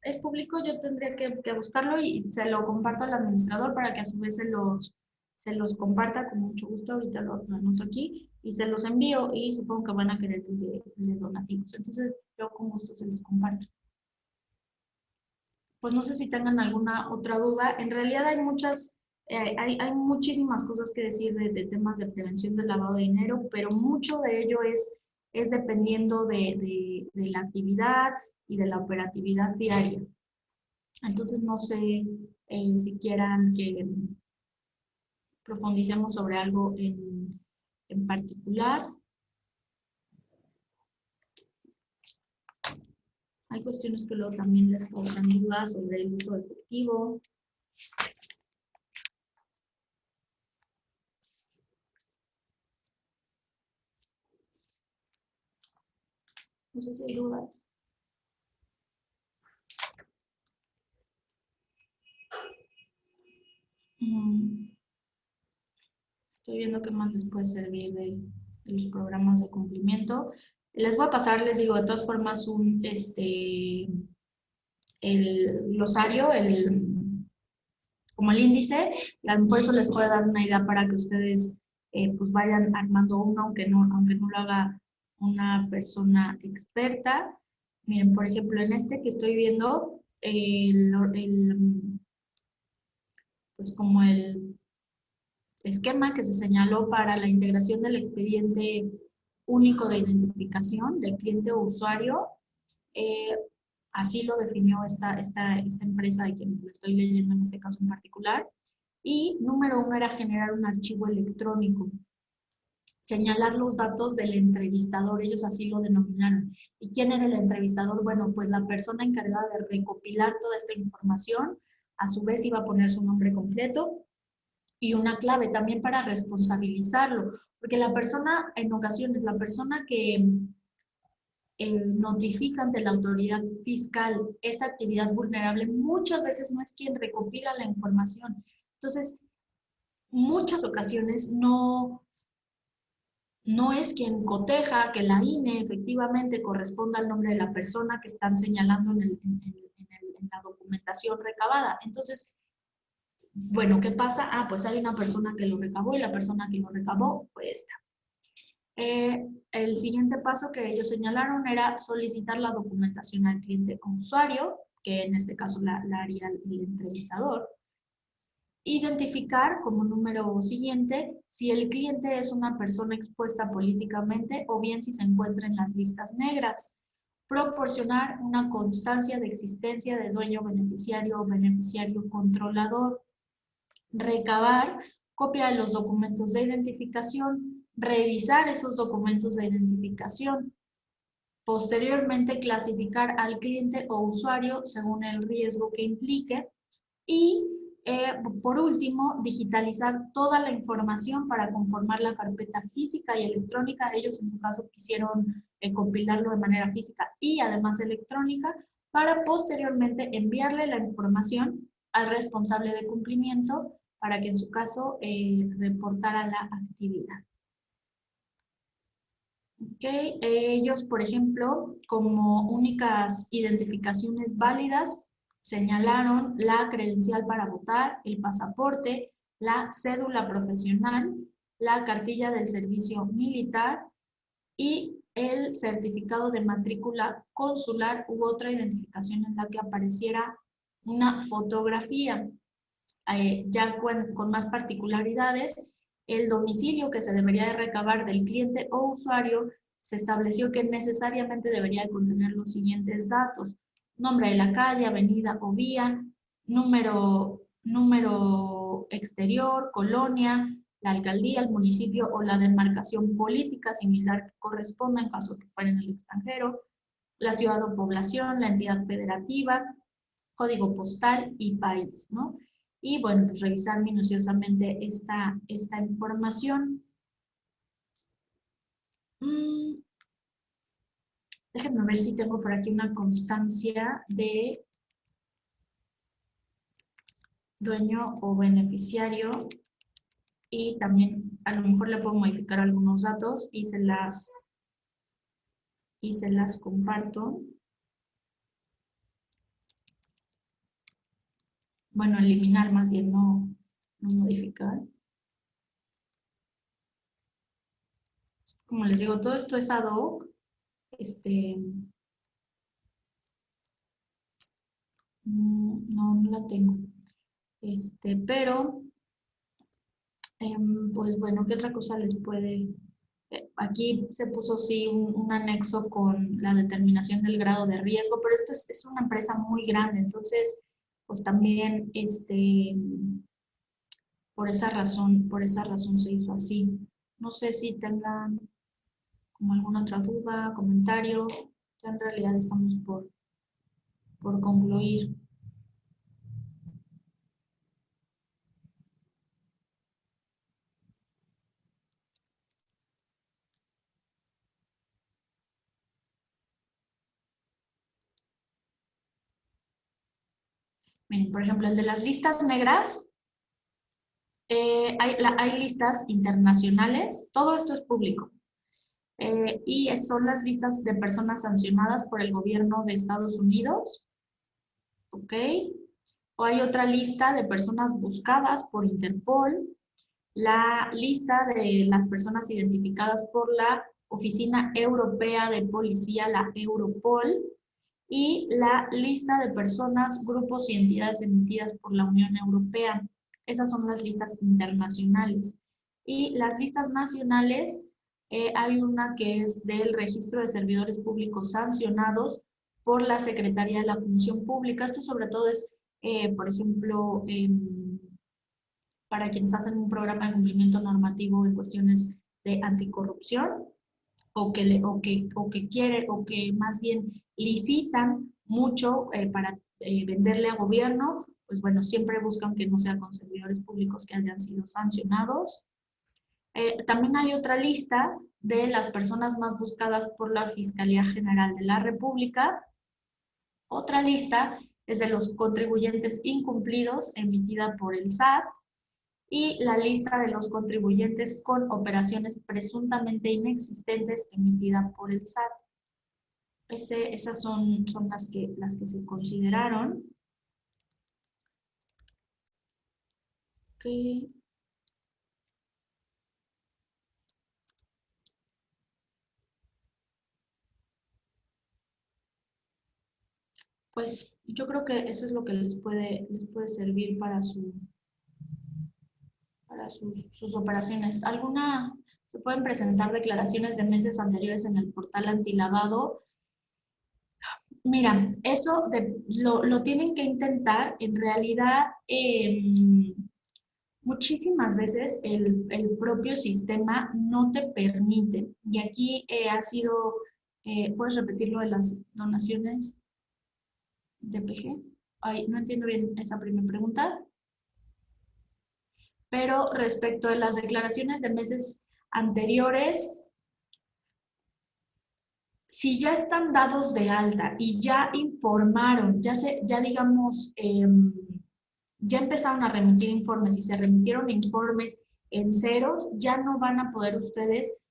yo tendría que buscarlo y se lo comparto al administrador para que a su vez se los comparta con mucho gusto. Ahorita lo anoto aquí y se los envío y supongo que van a querer el de donativos. Entonces yo con gusto se los comparto. Pues no sé si tengan alguna otra duda. En realidad hay muchas, hay muchísimas cosas que decir de temas de prevención del lavado de dinero, pero mucho de ello es dependiendo de la actividad y de la operatividad diaria. Entonces no sé si quieran que profundicemos sobre algo en particular. Hay cuestiones que luego también les causan dudas sobre el uso de efectivo. No sé si hay dudas. Estoy viendo qué más les puede servir de los programas de cumplimiento. Les voy a pasar, les digo, de todas formas, el glosario, como el índice, y a lo mejor eso les puede dar una idea para que ustedes pues vayan armando uno, aunque no lo haga una persona experta. Miren, por ejemplo, en este que estoy viendo, pues como el esquema que se señaló para la integración del expediente único de identificación del cliente o usuario, así lo definió esta empresa de quien lo estoy leyendo en este caso en particular. Y número 1 era generar un archivo electrónico. Señalar los datos del entrevistador, ellos así lo denominaron. ¿Y quién era el entrevistador? Bueno, pues la persona encargada de recopilar toda esta información, a su vez iba a poner su nombre completo y una clave también para responsabilizarlo, porque la persona, en ocasiones, la persona que notifica ante la autoridad fiscal esta actividad vulnerable, muchas veces no es quien recopila la información. Entonces, muchas ocasiones no es quien coteja que la INE efectivamente corresponda al nombre de la persona que están señalando en la documentación recabada. Entonces, bueno, ¿qué pasa? Ah, pues hay una persona que lo recabó y la persona que lo recabó fue esta. El siguiente paso que ellos señalaron era solicitar la documentación al cliente o usuario, que en este caso la haría el entrevistador. Identificar como número siguiente si el cliente es una persona expuesta políticamente o bien si se encuentra en las listas negras. Proporcionar una constancia de existencia de dueño beneficiario o beneficiario controlador. Recabar copia de los documentos de identificación. Revisar esos documentos de identificación. Posteriormente, clasificar al cliente o usuario según el riesgo que implique. Y por último, digitalizar toda la información para conformar la carpeta física y electrónica. Ellos en su caso quisieron compilarlo de manera física y además electrónica para posteriormente enviarle la información al responsable de cumplimiento para que en su caso reportara la actividad. Okay. Ellos, por ejemplo, como únicas identificaciones válidas, señalaron la credencial para votar, el pasaporte, la cédula profesional, la cartilla del servicio militar y el certificado de matrícula consular u otra identificación en la que apareciera una fotografía. Ya con más particularidades, el domicilio que se debería de recabar del cliente o usuario, se estableció que necesariamente debería contener los siguientes datos: nombre de la calle, avenida o vía, número exterior, colonia, la alcaldía, el municipio o la demarcación política similar que corresponda en caso que fuera en el extranjero, la ciudad o población, la entidad federativa, código postal y país, ¿no? Y bueno, pues revisar minuciosamente esta información. Déjenme ver si tengo por aquí una constancia de dueño o beneficiario y también a lo mejor le puedo modificar algunos datos y se las y se las comparto. Bueno, eliminar más bien, no modificar. Como les digo, todo esto es ad hoc. No la tengo. Pero, pues bueno, ¿qué otra cosa les puede...? Aquí se puso sí un anexo con la determinación del grado de riesgo, pero esto es una empresa muy grande, entonces, pues también, por esa razón se hizo así. No sé si tengan como alguna otra duda, comentario. Ya en realidad estamos por concluir. Miren, por ejemplo, el de las listas negras, hay listas internacionales, todo esto es público. Y son las listas de personas sancionadas por el gobierno de Estados Unidos, ¿ok? O hay otra lista de personas buscadas por Interpol, la lista de las personas identificadas por la Oficina Europea de Policía, la Europol, y la lista de personas, grupos y entidades emitidas por la Unión Europea. Esas son las listas internacionales. Y las listas nacionales, hay una que es del Registro de Servidores Públicos Sancionados por la Secretaría de la Función Pública. Esto sobre todo es, por ejemplo, para quienes hacen un programa de cumplimiento normativo en cuestiones de anticorrupción, o que más bien licitan mucho para venderle a gobierno, pues bueno, siempre buscan que no sean con servidores públicos que hayan sido sancionados. También hay otra lista de las personas más buscadas por la Fiscalía General de la República. Otra lista es de los contribuyentes incumplidos emitida por el SAT. Y la lista de los contribuyentes con operaciones presuntamente inexistentes emitida por el SAT. Esas son las que se consideraron. Okay. Pues yo creo que eso es lo que les puede servir para sus operaciones. Se pueden presentar declaraciones de meses anteriores en el portal antilavado. Mira, eso lo tienen que intentar. En realidad, muchísimas veces el propio sistema no te permite. Y aquí ha sido, ¿puedes repetir lo de las donaciones de PG? Ay, no entiendo bien esa primera pregunta. Pero respecto a las declaraciones de meses anteriores, si ya están dados de alta y ya informaron, ya digamos, ya empezaron a remitir informes y se remitieron informes en ceros, ya no van a poder ustedes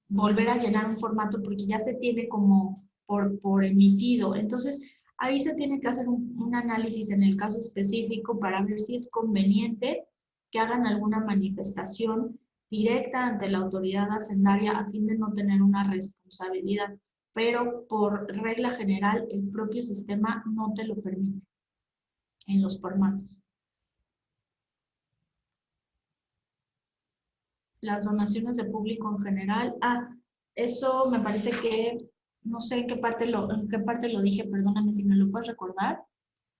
volver a llenar un formato porque ya se tiene como por emitido. Entonces, ahí se tiene que hacer un análisis en el caso específico para ver si es conveniente que hagan alguna manifestación directa ante la autoridad hacendaria a fin de no tener una responsabilidad. Pero por regla general, el propio sistema no te lo permite en los formatos. Las donaciones de público en general. Eso me parece que, no sé en qué parte lo dije, perdóname si me lo puedes recordar.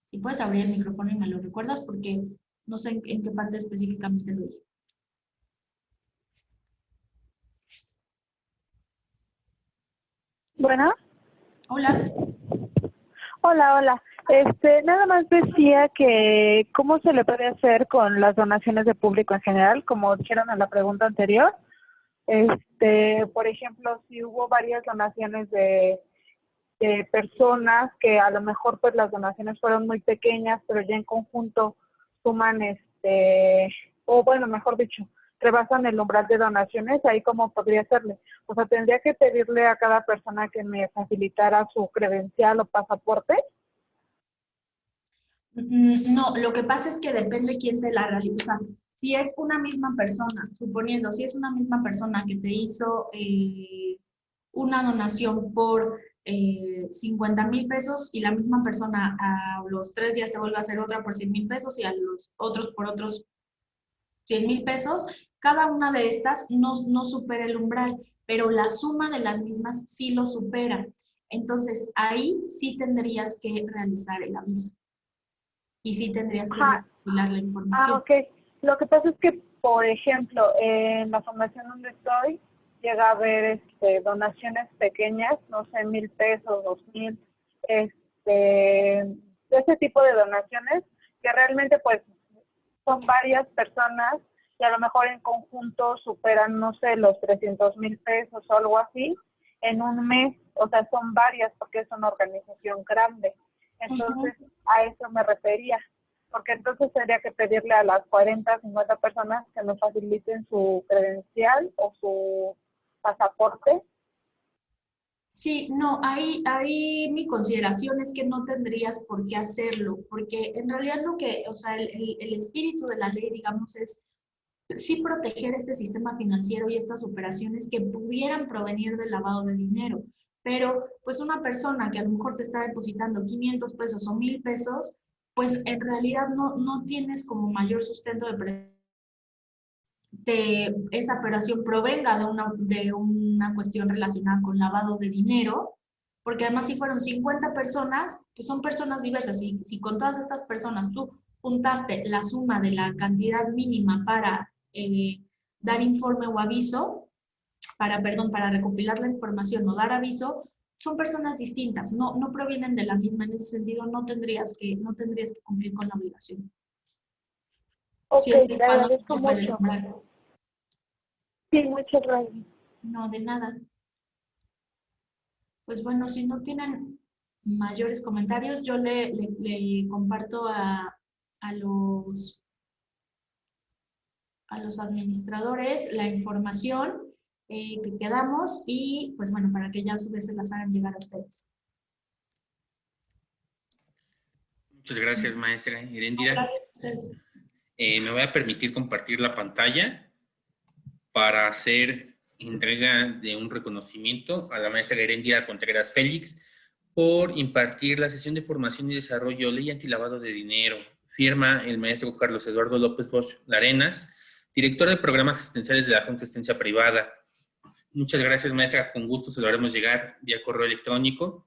Si puedes abrir el micrófono y me lo recuerdas porque no sé en qué parte específicamente lo dije. Bueno. Hola. Hola. Nada más decía que cómo se le puede hacer con las donaciones de público en general, como dijeron en la pregunta anterior. Por ejemplo, si hubo varias donaciones de personas que a lo mejor pues las donaciones fueron muy pequeñas, pero ya en conjunto suman, o bueno, mejor dicho, rebasan el umbral de donaciones, ahí cómo podría hacerle. O sea, tendría que pedirle a cada persona que me facilitara su credencial o pasaporte. No, lo que pasa es que depende quién te la realiza. Si es una misma persona, suponiendo, si es una misma persona que te hizo una donación por 50,000 pesos y la misma persona a los 3 días te vuelve a hacer otra por 100,000 pesos y a los otros por otros 100,000 pesos, cada una de estas no supera el umbral, pero la suma de las mismas sí lo supera. Entonces, ahí sí tendrías que realizar el aviso. Y sí tendrías que recopilar la información. Ok. Lo que pasa es que, por ejemplo, en la fundación donde estoy, llega a haber donaciones pequeñas, no sé, 1,000 pesos, 2,000, de ese tipo de donaciones que realmente pues son varias personas y a lo mejor en conjunto superan, no sé, los 300,000 pesos o algo así en un mes. O sea, son varias porque es una organización grande. Entonces, a eso me refería. Porque entonces tendría que pedirle a las 40, 50 personas que nos faciliten su credencial o su pasaporte. Sí, no, ahí mi consideración es que no tendrías por qué hacerlo, porque en realidad lo que, o sea, el espíritu de la ley, digamos, es sí proteger este sistema financiero y estas operaciones que pudieran provenir del lavado de dinero. Pero, pues una persona que a lo mejor te está depositando 500 pesos o 1,000 pesos, pues en realidad no tienes como mayor sustento de esa operación provenga de una cuestión relacionada con lavado de dinero, porque además si fueron 50 personas, pues son personas diversas. Si con todas estas personas tú juntaste la suma de la cantidad mínima para dar informe o aviso, para recopilar la información o dar aviso, son personas distintas, no provienen de la misma. En ese sentido, no tendrías que cumplir con la obligación. Ok, te agradezco No mucho. Sí, muchas gracias. No, de nada. Pues bueno, si no tienen mayores comentarios, yo le comparto a los administradores la información que quedamos y pues bueno, para que ya a su vez se las hagan llegar a ustedes. Muchas gracias, maestra Heréndira. Gracias a ustedes. Me voy a permitir compartir la pantalla para hacer entrega de un reconocimiento a la maestra Heréndira Contreras Félix por impartir la sesión de formación y desarrollo Ley Antilavado de Dinero. Firma el maestro Carlos Eduardo López Bosch Larenas, director de programas asistenciales de la Junta de Asistencia Privada. Muchas gracias, maestra. Con gusto se lo haremos llegar vía correo electrónico.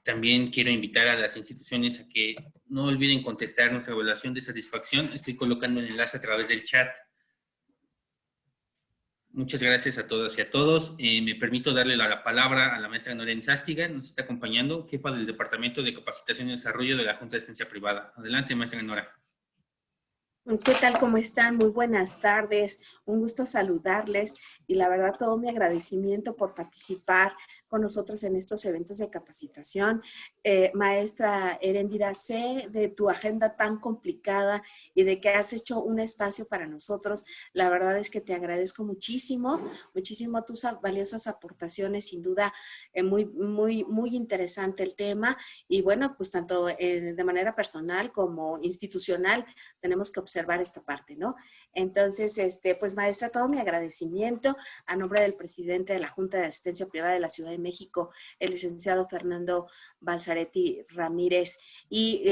También quiero invitar a las instituciones a que no olviden contestar nuestra evaluación de satisfacción. Estoy colocando el enlace a través del chat. Muchas gracias a todas y a todos. Me permito darle la palabra a la maestra Nora Enzástiga, nos está acompañando, jefa del Departamento de Capacitación y Desarrollo de la Junta de Asistencia Privada. Adelante, maestra Nora. ¿Qué tal? ¿Cómo están? Muy buenas tardes. Un gusto saludarles y la verdad todo mi agradecimiento por participar con nosotros en estos eventos de capacitación. Maestra Heréndira, sé de tu agenda tan complicada y de que has hecho un espacio para nosotros. La verdad es que te agradezco muchísimo tus valiosas aportaciones. Sin duda, muy interesante el tema. Y bueno, pues tanto de manera personal como institucional tenemos que observar esta parte, ¿no? Entonces, pues maestra, todo mi agradecimiento a nombre del presidente de la Junta de Asistencia Privada de la Ciudad de México, el licenciado Fernando Balzaretti Ramírez, y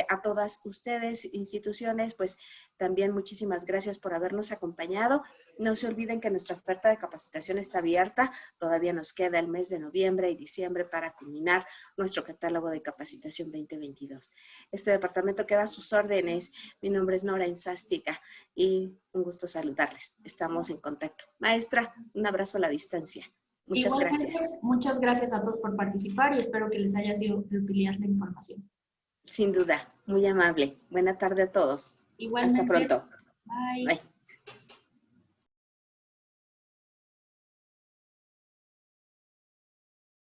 a todas ustedes, instituciones, pues también muchísimas gracias por habernos acompañado. No se olviden que nuestra oferta de capacitación está abierta. Todavía nos queda el mes de noviembre y diciembre para culminar nuestro catálogo de capacitación 2022. Este departamento queda a sus órdenes. Mi nombre es Nora Enzástiga y un gusto saludarles. Estamos en contacto. Maestra, un abrazo a la distancia. Muchas gracias. Muchas gracias a todos por participar y espero que les haya sido de utilidad la información. Sin duda, muy amable. Buena tarde a todos. Igualmente. Hasta pronto. Bye. Bye.